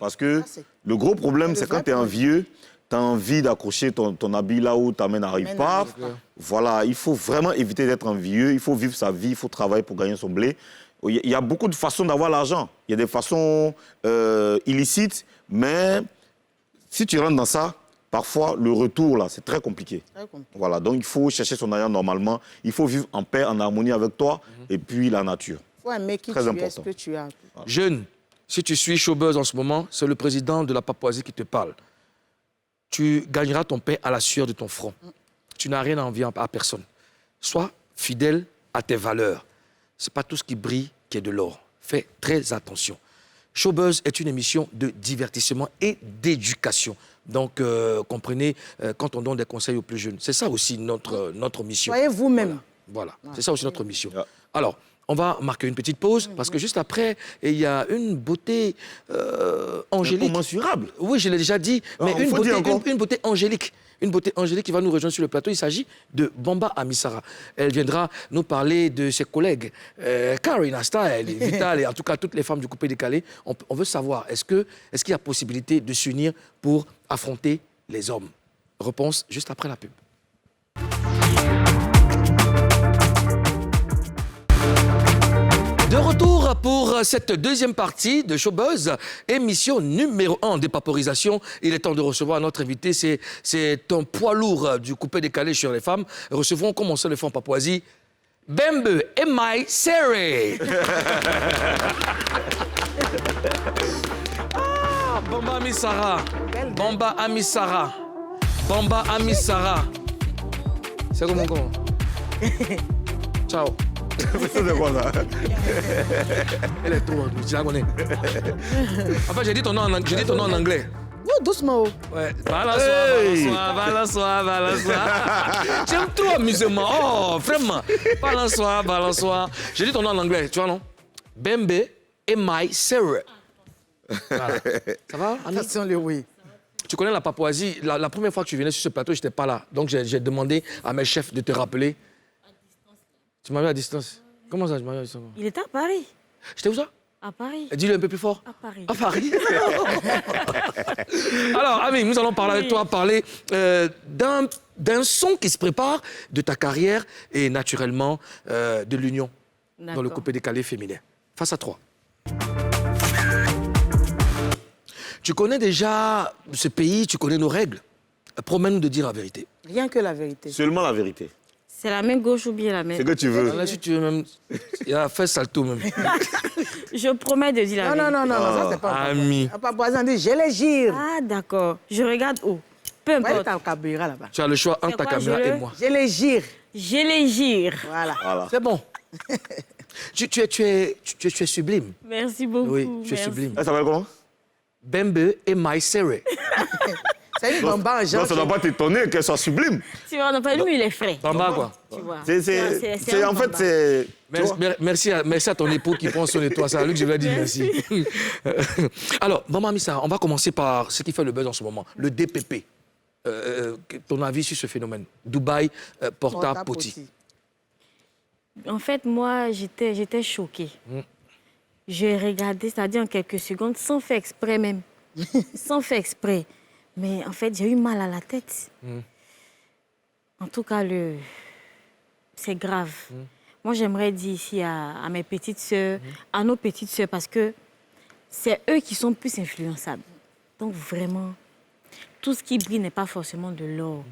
Parce que le gros problème, c'est quand tu es envieux, tu as envie d'accrocher ton habit là où ta main n'arrive pas. Voilà, il faut vraiment éviter d'être envieux. Il faut vivre sa vie, il faut travailler pour gagner son blé. Il y a beaucoup de façons d'avoir l'argent. Il y a des façons illicites, mais si tu rentres dans ça, parfois, le retour, là, c'est très compliqué. Voilà, donc il faut chercher son argent normalement. Il faut vivre en paix, en harmonie avec toi et puis la nature. Il faut aimer qui très tu important. es, ce que tu as. Jeune, si tu suis Showbuzz en ce moment, c'est le président de la Papouasie qui te parle. Tu gagneras ton pain à la sueur de ton front. Tu n'as rien à envier à personne. Sois fidèle à tes valeurs. Ce n'est pas tout ce qui brille qui est de l'or. Fais très attention. Showbuzz est une émission de divertissement et d'éducation. Donc, comprenez, quand on donne des conseils aux plus jeunes, c'est ça aussi notre mission. Soyez vous-même. Voilà. C'est ça aussi notre mission. Alors, on va marquer une petite pause, parce que juste après, il y a une beauté angélique. Incommensurable. Oui, je l'ai déjà dit, mais une beauté angélique. Une beauté angélique qui va nous rejoindre sur le plateau. Il s'agit de Bamba Amissara. Elle viendra nous parler de ses collègues, Karina Style, Vital, et en tout cas toutes les femmes du coupé décalé. On veut savoir, est-ce qu'il y a possibilité de s'unir pour affronter les hommes? Réponse juste après la pub. De retour pour cette deuxième partie de Showbuzz, émission numéro 1 dépaporisation. Il est temps de recevoir notre invité. C'est un poids lourd du coupé décalé sur les femmes. Recevons, comme on sait le fait en Papouasie, Bembe et Mai Sere. Bamba Amisara. Bamba Amisara. Bamba Amisara. C'est comment comment? Ciao. C'est quoi ça? Elle est trop, tu la connais. Enfin, j'ai dit ton nom en anglais. Non, doucement. Ouais. Balance-toi. J'aime trop l'amusement. Oh, vraiment. Balance-toi. J'ai dit ton nom en anglais, tu vois, non? Bembe et Mai Sere. Voilà. Ça va, Annie? Attention, le oui. Tu connais la Papouasie. La première fois que tu venais sur ce plateau, je n'étais pas là. Donc, j'ai demandé à mes chefs de te rappeler. Tu m'as vu à distance. Comment ça, tu m'as vu à distance? Il était à Paris. J'étais où ça? À Paris. Dis-le un peu plus fort. À Paris. À Paris. Alors, Ami, nous allons parler avec toi, parler d'un son qui se prépare de ta carrière et naturellement de l'union dans le coupé décalé féminin. Face à toi. Tu connais déjà ce pays, tu connais nos règles. Promets-nous de dire la vérité. Rien que la vérité. Seulement la vérité. C'est la main gauche ou bien la main? C'est que tu veux. Là, si tu veux même... Il a fait salto même. Je promets de dire la vérité. Non, ça c'est pas Ami. un Papouasien dit, je les gire. Ah, d'accord. Je regarde où? Peu Ouais, importe. t'as le caméra là-bas. Tu as le choix entre ta quoi, caméra je et le- moi. Je les gire. Je les gire. Voilà. Voilà. C'est bon. tu es sublime. Merci beaucoup. Oui, tu es merci. sublime. Elle s'appelle comment? Bembe et Mai Sere. C'est une bamba en Non, genre. ça ne doit pas t'étonner qu'elle soit sublime. Tu vois, on n'a pas lui, il est frais. Bamba, quoi. Tu vois. C'est un en fait, bamba. c'est... tu vois? Merci à ton époux qui prend soin de toi. C'est à lui que je vais dire merci. Alors, Maman Missa, on va commencer par ce qui fait le buzz en ce moment, le DPP. Ton avis sur ce phénomène? Dubaï, Porta Potty. En fait, moi, j'étais choquée. J'ai regardé, c'est-à-dire en quelques secondes, sans faire exprès même. Sans faire exprès. Mais en fait, j'ai eu mal à la tête. En tout cas, c'est grave. Moi, j'aimerais dire ici à mes petites sœurs, à nos petites sœurs, parce que c'est eux qui sont plus influençables. Donc, vraiment, tout ce qui brille n'est pas forcément de l'or.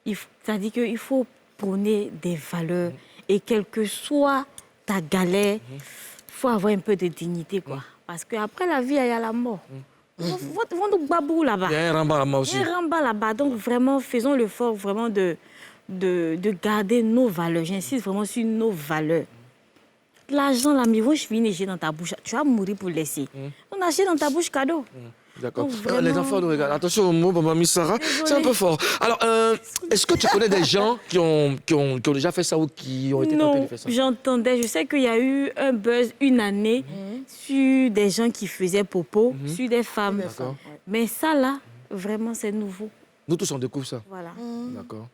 C'est-à-dire qu'il faut prôner des valeurs. Et quelle que soit ta galère, il faut avoir un peu de dignité, quoi. Parce qu'après la vie, il y a la mort. Vont nous babou là-bas. Il y a un ramba là-bas aussi. Il y a un ramba là-bas. Donc, vraiment, faisons l'effort vraiment de garder nos valeurs. J'insiste vraiment sur nos valeurs. L'argent, là, mais je finis j'ai dans ta bouche. Tu vas mourir pour laisser. On achète dans ta bouche cadeau. D'accord. Donc, vraiment- Les enfants nous regardent. Attention au mot, Maman Missa. C'est un peu fort. Alors, est-ce que tu connais des gens qui ont déjà fait ça ou qui ont été tentés de Non, faire ça? j'entendais. Je sais qu'il y a eu un buzz une année sur des gens qui faisaient popo, sur des femmes. D'accord. Mais ça, là, vraiment, c'est nouveau. Nous tous, on découvre ça. Voilà. D'accord.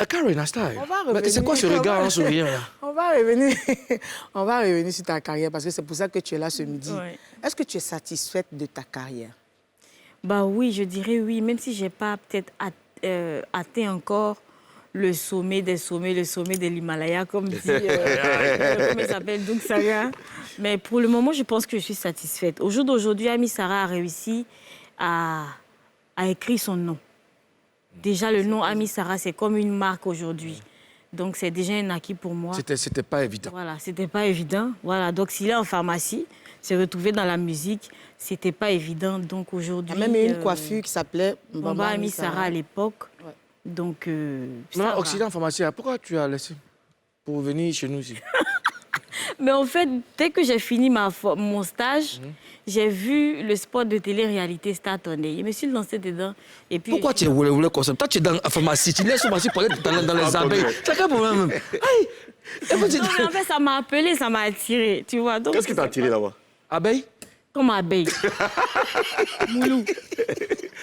Karen, Asta, On va revenir. c'est quoi ce regard en souriant là? On va revenir sur ta carrière parce que c'est pour ça que tu es là ce midi. Ouais. Est-ce que tu es satisfaite de ta carrière? Bah oui, je dirais oui, même si je n'ai pas peut-être atteint encore le sommet des sommets, le sommet de l'Himalaya, comme dit, comment il s'appelle, Doug Saga. Mais pour le moment, je pense que je suis satisfaite. Au jour d'aujourd'hui, Ami Sarah a réussi à écrire son nom. Déjà, le nom Ami Sarah, c'est comme une marque aujourd'hui. Donc, c'est déjà un acquis pour moi. C'était pas évident. Voilà, c'était pas évident. Voilà, donc s'il est en pharmacie, se retrouver dans la musique, c'était pas évident. Donc Il aujourd'hui... y a même eu une coiffure qui s'appelait Bamba Ami Sarah à l'époque. Ouais. Donc, ça Non, va. Occident pharmacie, pourquoi tu as laissé pour venir chez nous ici? Mais en fait, dès que j'ai fini mon stage, j'ai vu le spot de télé-réalité Star tourner. Je me suis lancée dedans. Et puis, Pourquoi tu es voulu comme ça? Toi, tu es dans la pharmacie, tu laisses la pharmacie pour aller dans les abeilles. C'est quel problème? Aïe! Non, mais en fait, ça m'a appelé, ça m'a attiré, tu vois. Donc, Qu'est-ce qui t'a attiré là-bas? Abeille? comme abeille. Moulou.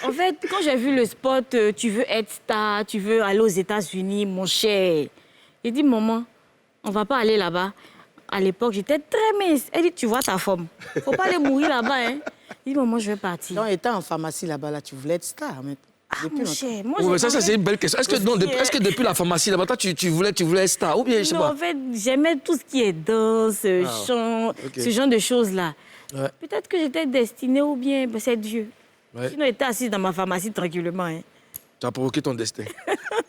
En fait, quand j'ai vu le spot, tu veux être star, tu veux aller aux États-Unis, mon cher. J'ai dit, maman, on va pas aller là-bas. À l'époque, j'étais très mince. Elle dit, tu vois ta forme. Faut pas aller mourir là-bas, hein. J'ai dit, maman, je vais partir. Donc, étant en pharmacie là-bas, là, tu voulais être star. Mais... Depuis longtemps. cher, moi, Oui, mais ça, en fait, c'est une belle question. Est-ce que depuis la pharmacie, d'abord, toi, tu voulais être star ou bien, je sais non, pas. en fait, j'aimais tout ce qui est danse, chant, ok. ce genre de choses-là. Ouais. Peut-être que j'étais destinée ou bien ben, c'est Dieu. Ouais. Sinon, j'étais assise dans ma pharmacie tranquillement. Hein. Tu as provoqué ton destin.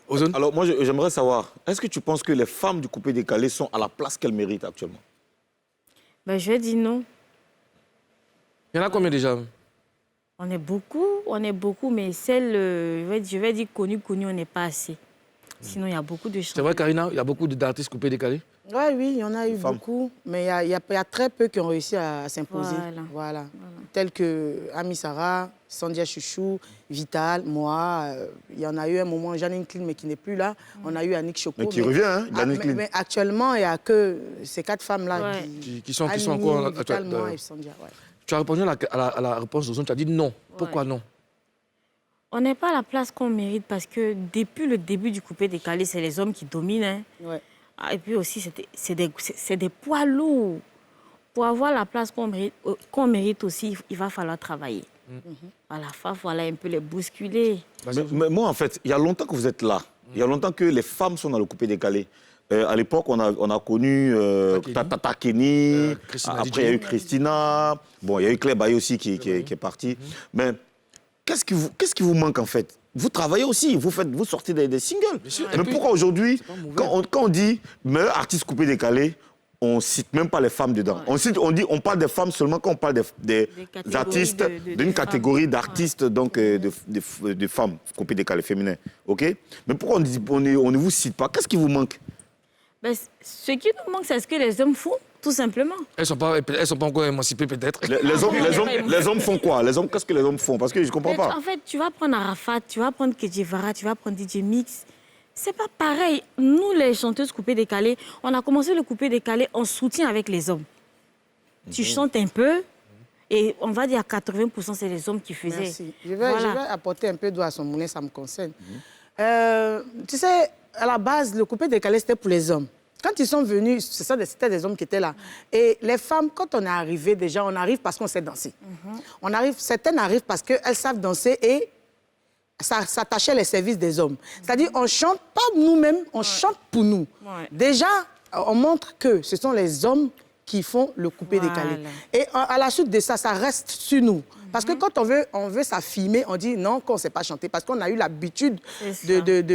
Ozone? Alors, moi, j'aimerais savoir, est-ce que tu penses que les femmes du coupé décalé sont à la place qu'elles méritent actuellement? Ben, je dis non. Il y en a combien déjà? On est beaucoup, mais celles, je vais dire connues, on n'est pas assez. Sinon, il y a beaucoup de C'est chants. vrai, Karina, il y a beaucoup d'artistes coupés décalés. Ouais, oui, il y en a eu Femmes. beaucoup, mais il y a très peu qui ont réussi à s'imposer. Voilà. Tels que Ami Sarah, Sandia Chouchou, Vital, moi. Il y en a eu un moment, Janine Klein, mais qui n'est plus là. On a eu Annick Choco. Mais qui revient, hein, Janine Klein. Mais actuellement, il n'y a que ces 4 femmes-là Ouais. Qui sont Annie, encore... Vital, moi et Sandia. Ouais. Tu as répondu à la réponse d'Ozone, tu as dit non. Pourquoi non? On n'est pas à la place qu'on mérite parce que depuis le début du coupé décalé, c'est les hommes qui dominent. Hein. Ouais. Ah, et puis aussi, c'est des poids lourds. Pour avoir la place qu'on mérite aussi, il va falloir travailler. Voilà, il va falloir un peu les bousculer. Mais moi, en fait, il y a longtemps que vous êtes là. Il y a longtemps que les femmes sont dans le coupé décalé. À l'époque, on a connu Tata Kenny. Christina Après, DJ. il y a eu Christina. Bon, il y a eu Claire Baye aussi qui est partie. Mais qu'est-ce qui vous manque, en fait? Vous travaillez aussi, vous sortez des singles. sûr. Mais Et puis, pourquoi aujourd'hui, mauvais. quand on dit meilleur artiste coupé décalé, on ne cite même pas les femmes dedans. On parle des femmes seulement quand on parle des catégories artistes, de d'une femmes. catégorie d'artistes, donc de femmes coupées décalées féminines. OK? Mais pourquoi on ne vous cite pas? Qu'est-ce qui vous manque? Ben, ce qui nous manque, c'est ce que les hommes font, tout simplement. Elles sont pas encore émancipées, peut-être. Les hommes font quoi? Qu'est-ce que les hommes font? Parce que je ne comprends pas. En fait, tu vas prendre Arafat, tu vas prendre Kedjevara, tu vas prendre DJ Mix. C'est pas pareil. Nous, les chanteuses coupées décalées, on a commencé le coupé décalé en soutien avec les hommes. Tu chantes un peu et on va dire à 80%, c'est les hommes qui faisaient. Merci. Je vais apporter un peu d'eau à son moulin, ça me concerne. Tu sais, à la base, le coupé décalé, c'était pour les hommes. Quand ils sont venus, c'était des hommes qui étaient là. Et les femmes, quand on est arrivé, déjà, on arrive parce qu'on sait danser. Certaines arrivent parce qu'elles savent danser et ça s'attachait les services des hommes. C'est-à-dire, on ne chante pas nous-mêmes, on chante pour nous. Ouais. Déjà, on montre que ce sont les hommes qui font le coupé décalé. Et à la suite de ça, ça reste sur nous. Parce que quand on veut s'affirmer, on dit non, qu'on ne sait pas chanter. Parce qu'on a eu l'habitude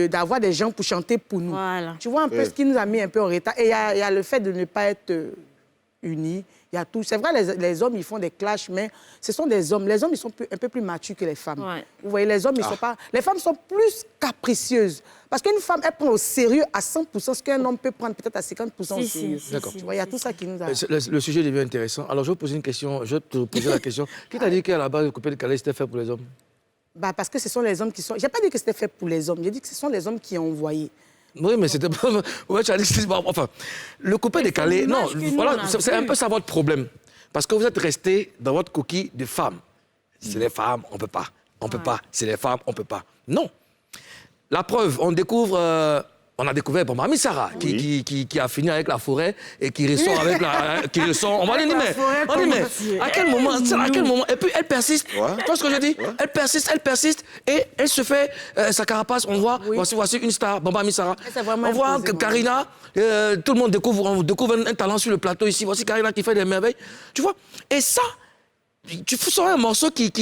d'avoir des gens pour chanter pour nous. Voilà. Tu vois un peu ce qui nous a mis un peu en retard. Et il y a le fait de ne pas être unis. Il y a tout. C'est vrai, les hommes, ils font des clashs, mais ce sont des hommes. Les hommes, ils sont un peu plus matures que les femmes. Ouais. Vous voyez, les hommes, ils sont pas... Les femmes sont plus capricieuses. Parce qu'une femme, elle prend au sérieux à 100% ce qu'un homme peut prendre peut-être à 50% au sérieux. D'accord. Tu vois, il y a tout ça qui nous a... Le sujet devient intéressant. Alors, je vais vous poser une question. Je vais te poser la question. Qui t'a dit qu'à la base, le coupé décalé, c'était fait pour les hommes? Bah, parce que ce sont les hommes qui sont... J'ai pas dit que c'était fait pour les hommes. J'ai dit que ce sont les hommes qui ont envoyé. Oui, mais c'était pas... Ouais, tu as dit... Enfin, le coupé décalé... Non, voilà, c'est un peu ça votre problème. Parce que vous êtes resté dans votre coquille de femmes. C'est les femmes, on ne peut pas. On ne peut pas. C'est les femmes, on ne peut pas. Non. La preuve, on a découvert Ami Sarah, qui a fini avec la forêt et qui ressort avec la... on va dire, mais à quel moment? Et puis, elle persiste. Tu vois ce que je dis? Elle persiste et elle se fait sa carapace. On voit, voici une star, Ami Sarah. On voit que Karina, tout le monde découvre un talent sur le plateau ici. Voici Karina qui fait des merveilles. Tu vois? Et ça, tu sors un morceau qui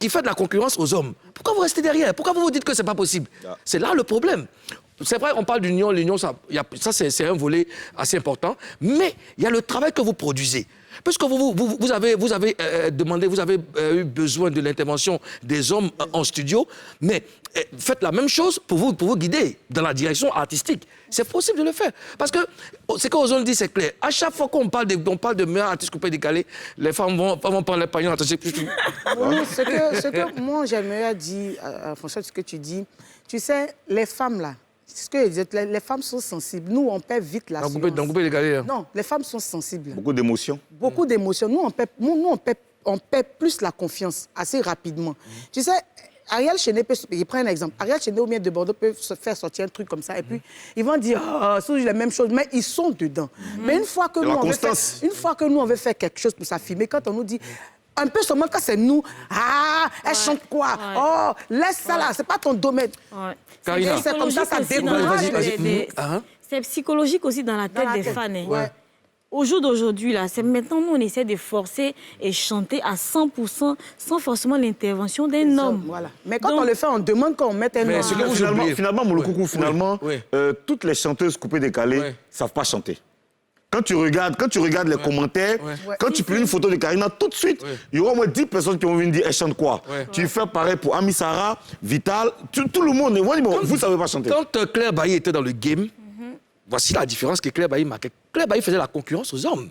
fait de la concurrence aux hommes. Pourquoi vous restez derrière? Pourquoi vous vous dites que c'est pas possible? C'est là le problème. C'est vrai, on parle d'union. L'union, ça c'est un volet assez important. Mais il y a le travail que vous produisez. Puisque vous avez demandé, vous avez eu besoin de l'intervention des hommes en studio, mais faites la même chose pour vous guider dans la direction artistique. C'est possible de le faire. Parce que ce qu'Ozone dit, c'est clair. À chaque fois qu'on parle de meilleurs artistes coupés décalés, les femmes vont prendre les pagnons. Ce que moi, j'aimerais dire, en fonction de ce que tu dis, tu sais, les femmes, là, ce que je disais, les femmes sont sensibles. Nous, on perd vite la Dans coupé décalé. Hein. Non, les femmes sont sensibles. Beaucoup d'émotions. Beaucoup d'émotions. Nous, on perd plus la confiance assez rapidement. Tu sais, Ariel Chenet, il prend un exemple. Ariel Chenet ou bien de Bordeaux peuvent se faire sortir un truc comme ça et puis ils vont dire c'est la même chose, mais ils sont dedans. Mais une fois que nous on veut faire quelque chose pour s'affirmer, quand on nous dit un peu seulement quand c'est nous. Ah, elle chante quoi? Oh, laisse ça là, c'est pas ton domaine. Ouais. Karina. C'est comme ça psychologique aussi décourage dans la Vas-y, tête vas-y. des- C'est psychologique aussi dans la tête la des tête. fans. Hein. Ouais. Au jour d'aujourd'hui, là, c'est maintenant nous, on essaie de forcer et chanter à 100% sans forcément l'intervention d'un homme. Voilà. Mais quand Donc- on le fait, on demande qu'on mette un Mais homme. ce que vous Finalement, oubliez. finalement Mouloukoukou, finalement, oui. toutes les chanteuses coupées décalées ne Ouais. savent pas chanter. Quand tu regardes les commentaires, quand tu publies une photo de Karina, tout de suite, il y aura au moins 10 personnes qui vont venir dire elle chante quoi. Tu fais pareil pour Ami Sarah, Vital, tout le monde. Moi, vous ne savez pas chanter. Quand Claire Bailly était dans le game, voici la différence que Claire Bailly marquait. Claire Bailly faisait la concurrence aux hommes.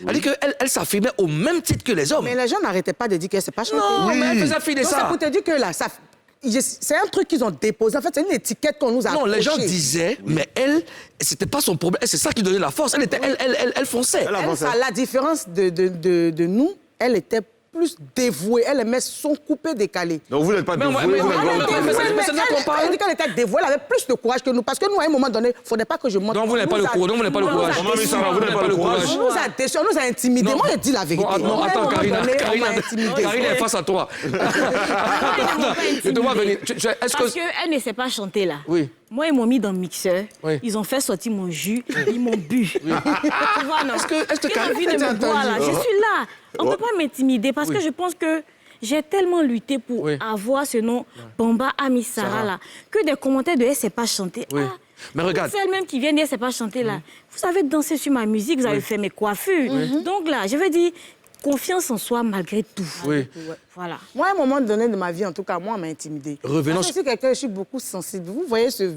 Elle dit qu'elle s'affirmait au même titre que les hommes. Mais les gens n'arrêtaient pas de dire qu'elle ne sait pas chanter. Non, mais elle faisait fi de Donc, c'est ça. pour te dire que là, c'est un truc qu'ils ont déposé. En fait, c'est une étiquette qu'on nous a Non, les gens accrochée. disaient, mais elle, c'était pas son problème. C'est ça qui donnait la force. Elle fonçait. Elle Elle, avance. à la différence de nous, elle était plus dévouée. Elle aimait son coupé décalé. Donc vous n'êtes pas Mais dévoués, moi- mais vous moi- n'êtes mais- pas mais- dévoués. mais- c'est de ça qu'on parle. Elle dit qu'elle était dévouée, elle avait plus de courage que nous. Parce que nous, à un moment donné, il ne faudrait pas que je monte. Donc vous n'avez pas le courage. Donc vous n'avez pas le courage. Maman Sarah, vous n'avez pas le courage. On nous a déçus, on nous a intimidés. Non. Moi, je dis la vérité. Bon, non, À un attends, moment Karina. donné, on Karina, m'a intimidée. Karina est face à toi. Je te vois venir. Est-ce Parce que... qu'elle ne sait pas chanter là. Oui. Moi, ils m'ont mis dans le mixeur. Oui. Ils ont fait sortir mon jus. Ils m'ont bu. Tu vois, non? Est-ce que Qui a envie de me boire là? Je suis là. On ne peut pas m'intimider parce que je pense que j'ai tellement lutté pour Oui. avoir ce nom Bamba Ami Sarah là que des commentaires de elle ne sait pas chanter. Oui. Mais regarde. Celles même qui viennent dire elle ne sait pas chanter là. Vous avez dansé sur ma musique, vous avez fait mes coiffures. Donc là, je veux dire, confiance en soi malgré tout. Oui. Voilà. Moi, à un moment donné de ma vie, en tout cas, moi, on m'a intimidée. Revenons Parce que je suis quelqu'un, je suis beaucoup sensible. Vous voyez ce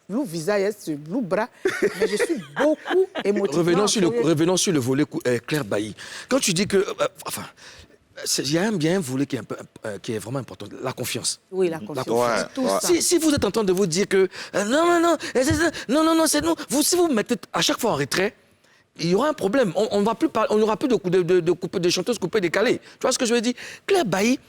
bleu visage, ce bleu bras, mais je suis beaucoup émotive. Revenons sur le volet Claire Bailly. Quand tu dis que... enfin, il y a un bien volet qui est, qui est vraiment important, la confiance. Oui, la confiance. Ouais, Tout ouais. ça. Si vous êtes en train de vous dire que non, c'est nous. Si vous mettez à chaque fois en retrait, il y aura un problème. On n'aura plus de chanteuses coupées décalées. Tu vois ce que je veux dire? Claire Bailly,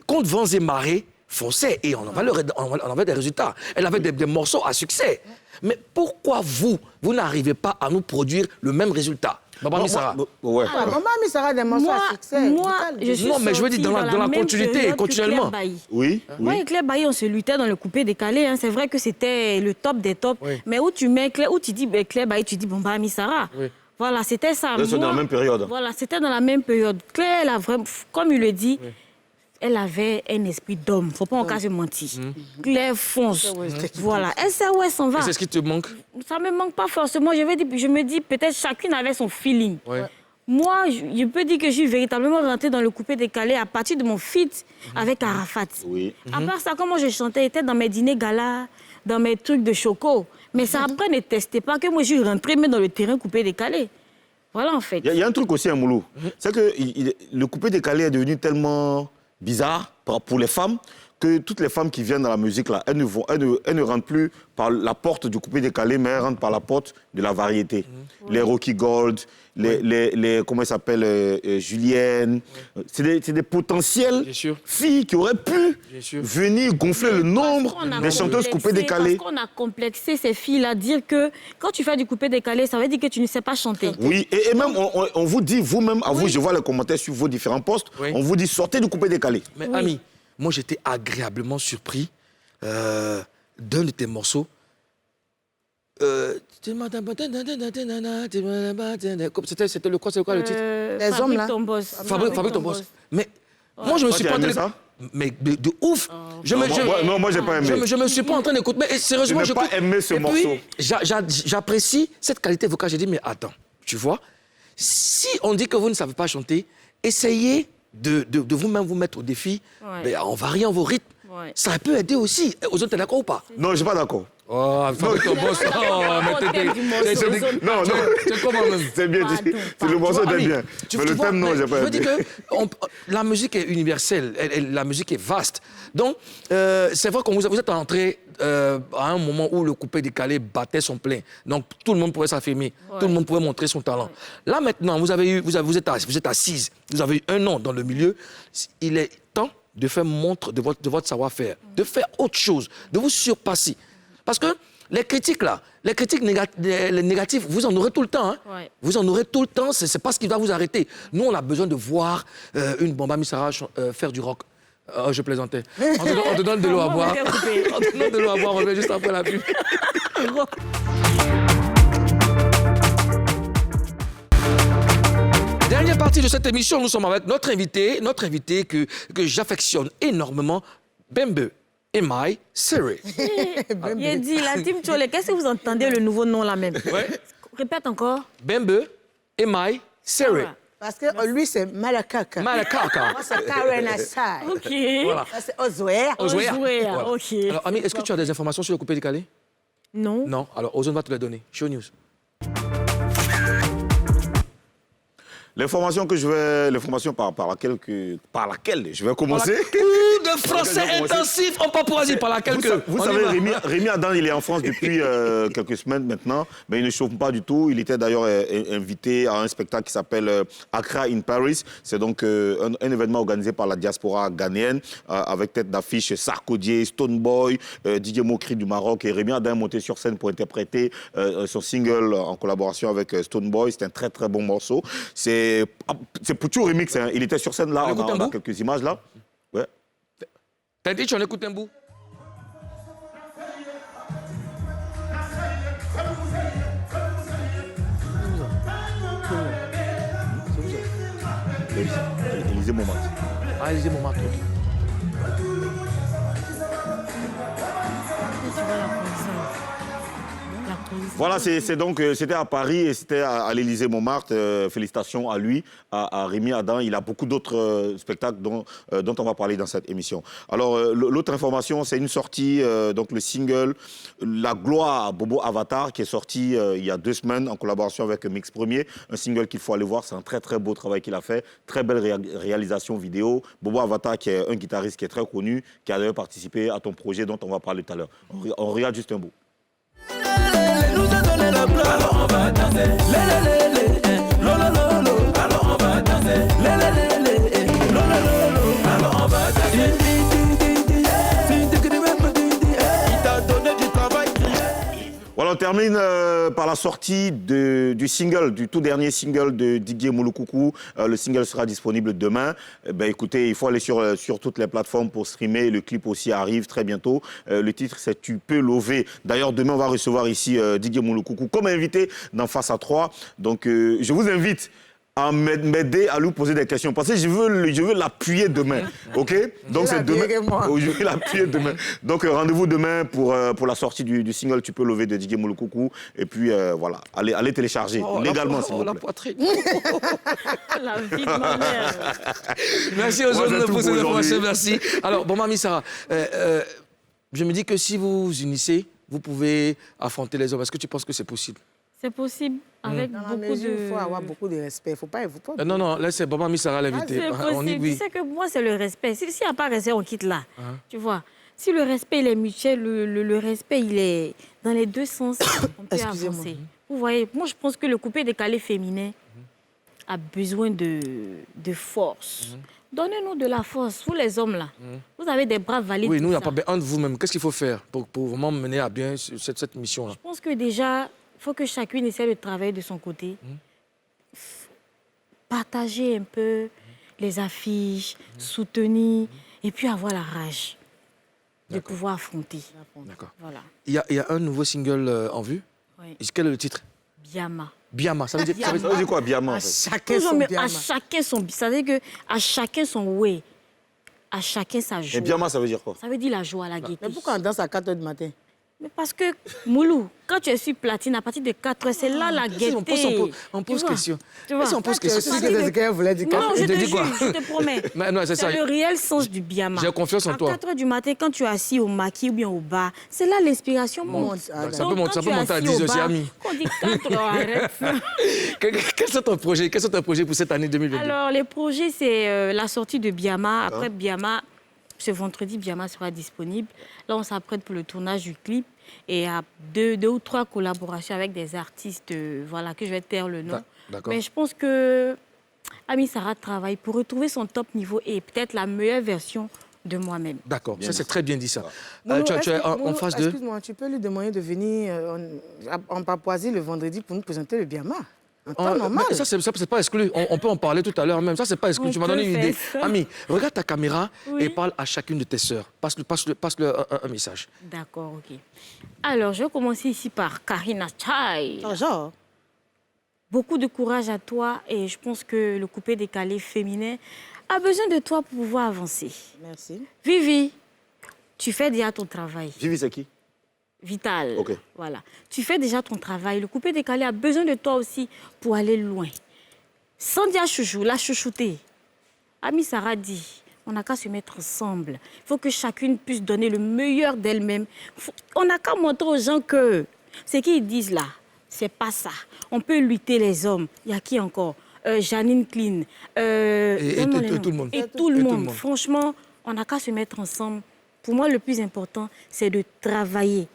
contre vents et marées, fonçait et on avait des résultats. Elle avait des morceaux à succès. Mais pourquoi vous n'arrivez pas à nous produire le même résultat? Baba Missara. Ouais. Ah, maman, mais ça aura des morceaux Moi, à succès. je suis Non, mais je veux dire sortie dans la même continuité, période que continuellement. Claire Bailly. Oui, Moi oui. et Claire Bailly, on se luttait dans le coupé décalé. Hein. C'est vrai que c'était le top des tops. Oui. Mais où tu mets Claire, où tu dis Claire Bailly, tu dis Bamba Ami Sarah. Oui. Voilà, c'était ça. Là, c'est dans la même période. Voilà, c'était dans la même période. Claire, elle a vraiment, comme il le dit, elle avait un esprit d'homme. Faut pas en cas se mentir. Claire fonce. Voilà. Elle sait où elle s'en va. Et c'est ce qui te manque? Ça me manque pas forcément. Je me dis peut-être chacune avait son feeling. Ouais. Moi, je peux dire que je suis véritablement rentrée dans le coupé décalé à partir de mon feat avec Arafat. Oui. À part ça, comment je chantais, j'étais dans mes dîners gala, dans mes trucs de choco. Mais ça, après, ne testait pas que moi, je suis rentrée même dans le terrain coupé décalé. Voilà, en fait. Il y a un truc aussi, Moulou. C'est que le coupé décalé est devenu tellement bizarre pour les femmes que toutes les femmes qui viennent dans la musique, là, elles ne rentrent plus par la porte du coupé décalé, mais elles rentrent par la porte de la variété. Les Rocky Gold, les comment ils s'appellent, Julienne. C'est des potentielles Bien sûr. filles qui auraient pu Bien sûr. venir gonfler le nombre Parce qu'on a des chanteuses complexé- coupées décalées. Parce qu'on a complexé ces filles-là, dire que quand tu fais du coupé décalé, ça veut dire que tu ne sais pas chanter. Oui, et même on vous dit, vous-même, à vous, je vois les commentaires sur vos différents posts, Oui. on vous dit sortez du coupé décalé. Mais ami, moi j'étais agréablement surpris d'un de tes morceaux. C'était le quoi, c'est quoi le titre? Les hommes, là. Ton boss. Fabrique ton boss. Mais moi je me Toi, suis tu as pas aimé entraîné. ça? Mais de ouf. Moi, j'ai pas aimé. Je me suis pas en train d'écouter. Mais sérieusement, Je n'ai pas aimé ce Et puis, morceau. J'apprécie cette qualité vocale. J'ai dit, mais attends, tu vois, si on dit que vous ne savez pas chanter, essayez de vous-même vous mettre au défi. Ouais. Mais en variant vos rythmes. Ouais. Ça peut aider aussi. Aux autres, t'es d'accord ou pas? Non, je suis pas d'accord. Oh, fabrique ton boss. Oh, mais thème du morceau. Non, non. C'est comment même? C'est bien dit. Pardon, C'est le morceau Tu vois, était bien. Ami, Mais le vois, thème, non, mais j'ai pas je veux dire aimé. que la musique est universelle, la musique est vaste. Donc, c'est vrai que vous êtes entré à un moment où le coupé décalé battait son plein. Donc, tout le monde pouvait s'affirmer, tout le monde pouvait montrer son talent. Là, maintenant, vous êtes assise, vous avez eu un an dans le milieu. Il est temps de faire montre de votre savoir-faire, de faire autre chose, de vous surpasser. Parce que les critiques là, les critiques les négatives, vous en aurez tout le temps. Hein. Ouais. Vous en aurez tout le temps, c'est pas ce qui va vous arrêter. Nous, on a besoin de voir une Bomba Missara faire du rock. Je plaisantais. On te donne de l'eau à boire. On te donne de l'eau à boire, on revient juste après la pub. Dernière partie de cette émission, nous sommes avec notre invité que j'affectionne énormément, Bembe Emai Sere. Il a dit, la team Tchole, qu'est-ce que vous entendez le nouveau nom là même? Ouais. Répète encore. Bembe Emai Sere. Parce que lui, c'est Malakaka. Malakaka. Moi, c'est Karen Assai. Ok. Voilà. Ça, c'est Ozoer. Ozoer. Ozoer, Voilà. ok. Alors, Ami, est-ce que tu as des informations sur le coupé décalé? Non. Non. Alors, Ozone va te les donner. Show News. L'information par laquelle je vais commencer. Coup de français intensif en Papouasie par laquelle Vous savez, Rémi Adam, il est en France depuis quelques semaines maintenant, mais il ne chauffe pas du tout. Il était d'ailleurs invité à un spectacle qui s'appelle Accra in Paris. C'est donc un événement organisé par la diaspora ghanéenne avec tête d'affiche Sarkodie, Stoneboy, DJ Mokri du Maroc. Et Rémi Adam est monté sur scène pour interpréter son single en collaboration avec Stoneboy. C'est un très très bon morceau. C'est Pouchou Remix, hein. Il était sur scène là, on a quelques images là. Ouais. T'as dit, tu en écoutes un bout? Élisée Montmartre. Ah, Élisée Montmartre. Voilà, c'était à Paris et c'était à l'Élysée Montmartre. Félicitations à lui, à Rémi Adam. Il a beaucoup d'autres spectacles dont on va parler dans cette émission. Alors, l'autre information, c'est une sortie, donc le single La gloire à Bobo Avatar, qui est sorti il y a 2 semaines en collaboration avec Mix Premier. Un single qu'il faut aller voir, c'est un très très beau travail qu'il a fait. Très belle réalisation vidéo. Bobo Avatar, qui est un guitariste qui est très connu, qui a d'ailleurs participé à ton projet dont on va parler tout à l'heure. On regarde juste un bout. Nous a donné le plan, alors on va danser. Alors on va danser. Alors on va danser. Il t'a donné du travail. Voilà, on termine par la sortie du single, du tout dernier single de Didier Moulokoukou. Le single sera disponible demain. Écoutez, il faut aller sur toutes les plateformes pour streamer. Le clip aussi arrive très bientôt. Le titre, c'est Tu peux lever. D'ailleurs, demain, on va recevoir ici Didier Moulokoukou comme invité dans Face à 3. Donc, je vous invite à m'aider à lui poser des questions. Parce que je veux l'appuyer demain. OK? Donc, c'est demain. Je vais l'appuyer demain. Donc, rendez-vous demain pour la sortie du single Tu peux lever de Didier Moulokoukou. Et puis, voilà. Allez télécharger légalement, s'il vous plaît. La poitrine. La vie de ma mère. Merci aux autres pour cette information. aujourd'hui. Merci. Alors, Bomba Missara, je me dis que si vous vous unissez, vous pouvez affronter les hommes. Est-ce que tu penses que c'est possible? C'est possible avec Dans la beaucoup mesure, de... il faut avoir beaucoup de respect. Faut pas. Non, là, c'est Bomba Missara l'invité. C'est On dit possible. oui. Tu sais que moi, c'est le respect. S'il n'y a pas de respect, on quitte là. Tu vois. Si le respect, il est mutuel, le respect, il est dans les deux sens, on peut Excusez-moi. avancer. Vous voyez, moi, je pense que le coupé décalé féminin a besoin de force. Donnez-nous de la force, vous les hommes là. Vous avez des bras valides. Oui, nous, il n'y a tout pas ça. entre vous-même. Qu'est-ce qu'il faut faire pour vraiment mener à bien cette mission-là? Je pense que déjà, il faut que chacune essaie de travailler de son côté. Partager un peu les affiches, soutenir, et puis avoir la rage de pouvoir affronter. D'accord. Voilà. Il y a un nouveau single en vue. Oui. Quel est le titre? Biama. Biama. Ça veut dire, Ça veut dire quoi, Biama, en fait? Chacun son Mais bien. à chacun son... Ça veut dire qu'à chacun son way, à chacun sa joie. Et Biama, ça veut dire quoi? Ça veut dire la joie, la gaieté. Mais pourquoi on danse à 4 h du matin? Mais parce que, Moulou, quand tu es sur platine, à partir de 4 heures, c'est là la gaieté. On pose Tu vois? question. Tu vois? Si on pose C'est question. ce que quelqu'un voulait dire. Non, je Il te te dit quoi? jure, je te promets. Mais non, c'est ça. C'est le réel sens du biama. J'ai confiance en toi. À 4 heures du matin, quand tu es assis au maquis ou bien au bar, c'est là l'inspiration monte. Ah, ça peut monter à 10 aussi, ami. Quand on dit 4 heures, arrête ça. Quels sont tes projets pour cette année 2022? Alors, les projets, c'est la sortie de Biama. Après Biama, ce vendredi, Biama sera disponible. Là, on s'apprête pour le tournage du clip. Et à 2 ou 3 collaborations avec des artistes, voilà, que je vais taire le nom. D'accord. Mais je pense que Ami Sarah travaille pour retrouver son top niveau et peut-être la meilleure version de moi-même. D'accord, ça c'est très bien dit ça. Moulou, Tu es en phase de... Excuse-moi, tu peux lui demander de venir en Papouasie le vendredi pour nous présenter le Biama. En temps normal. Ça, c'est pas exclu. On peut en parler tout à l'heure même. Ça, c'est pas exclu. Tu m'as donné une idée. Ami, regarde ta caméra et parle à chacune de tes sœurs. Passe-le un message. D'accord, ok. Alors, je vais commencer ici par Karina Chai. Genre. Beaucoup de courage à toi et je pense que le coupé décalé féminin a besoin de toi pour pouvoir avancer. Merci. Vivi, tu fais déjà ton travail. Vivi, c'est qui? Vital. Ok. Voilà. Tu fais déjà ton travail. Le coupé décalé a besoin de toi aussi pour aller loin. Sandia Chouchou, la chouchoutée. Ami Sarah dit, on n'a qu'à se mettre ensemble. Il faut que chacune puisse donner le meilleur d'elle-même. On n'a qu'à montrer aux gens que ce qu'ils disent là, c'est pas ça. On peut lutter les hommes. Il y a qui encore? Janine Klein. Et tout le monde. Et tout le monde. Franchement, on n'a qu'à se mettre ensemble. Pour moi, le plus important, c'est de travailler.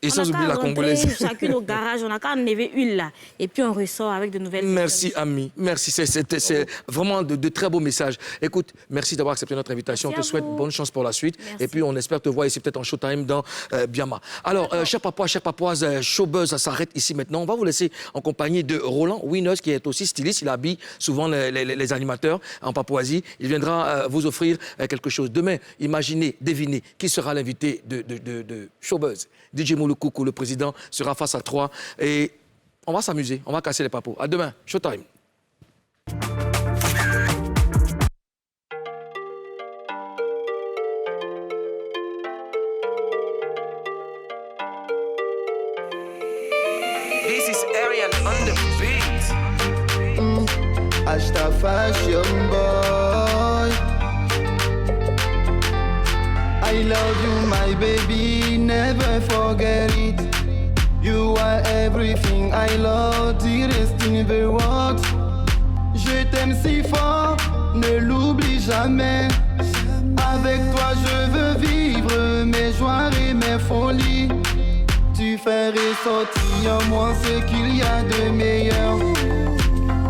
Et sans oublier la Congolaise. Chacune au garage, on n'a qu'à enlever une là. Et puis on ressort avec de nouvelles... Merci, Ami. Merci. C'est vraiment de très beaux messages. Écoute, merci d'avoir accepté notre invitation. Merci on te souhaite bonne chance pour la suite. Merci. Et puis, on espère te voir ici peut-être en showtime dans Biama. Alors, chers Papouas, chers Papouases, Showbuzz, ça s'arrête ici maintenant. On va vous laisser en compagnie de Roland Winners, qui est aussi styliste. Il habille souvent les animateurs en Papouasie. Il viendra vous offrir quelque chose. Demain, imaginez, devinez qui sera l'invité de Showbuzz. DJ Moulou Coucou, le président, sera face à 3 et on va s'amuser, on va casser les papos. À demain, showtime. This is Arian on the beat. Hasta fashion boy. I love you, my baby, never forget it. You are everything I love, dearest in the world. Je t'aime si fort, ne l'oublie jamais. Avec toi je veux vivre mes joies et mes folies. Tu fais ressortir en moi ce qu'il y a de meilleur.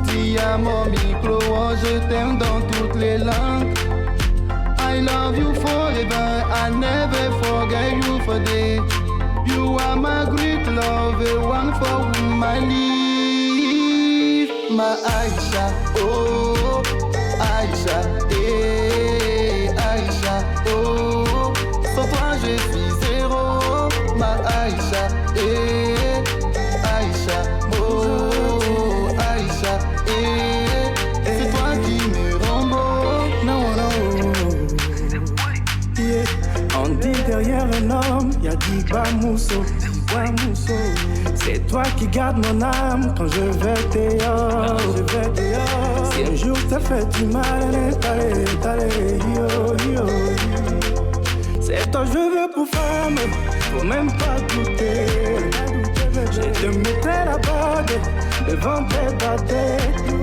Dis à mon micro, oh, je t'aime dans toutes les langues. I love you forever, I never forget you for day. You are my great love, the one for whom I live. My Aïcha, oh, Aïcha, Aïcha, oh. Sans toi je suis zéro, ma Aïcha, Aïcha, oh, Aïcha, c'est toi qui me rend beau. Non, non. On dit derrière un homme, y'a dit Bamousso, Bamousso. C'est toi qui gardes mon âme quand je vais dehors, Si un jour t'as fait du mal, allez, yo, yo. C'est toi je veux pour femme, faut même pas douter. Je te mettrai la bague devant tes bâtés.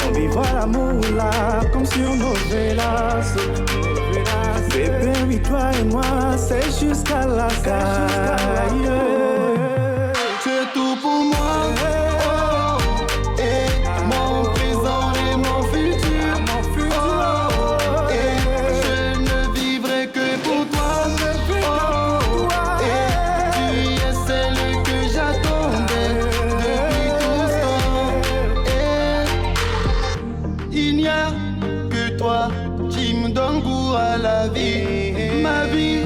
On vivra l'amour là, comme sur nos vélas. Bébé, oui, toi et moi, c'est jusqu'à la caille. C'est tout pour moi, oh, et mon présent et mon futur, oh, et je ne vivrai que pour toi, oh, et tu es celle que j'attendais depuis tout ce temps, et il n'y a que toi qui me donne goût à la vie. Ma vie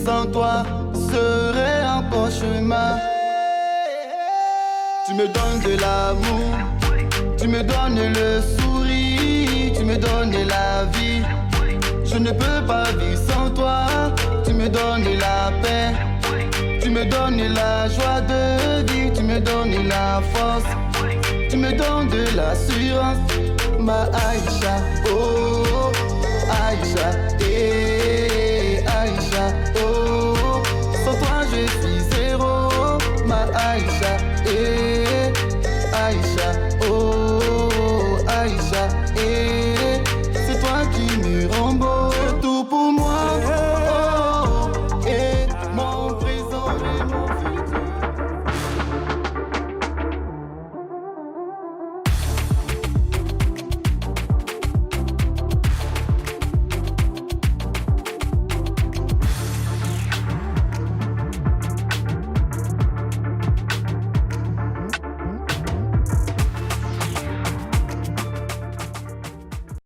sans toi serait un cauchemar. Tu me donnes de l'amour, tu me donnes le sourire, tu me donnes la vie. Je ne peux pas vivre sans toi. Tu me donnes la paix, tu me donnes la joie de vie, tu me donnes la force, tu me donnes de l'assurance. Ma Aïcha, oh, Aïcha,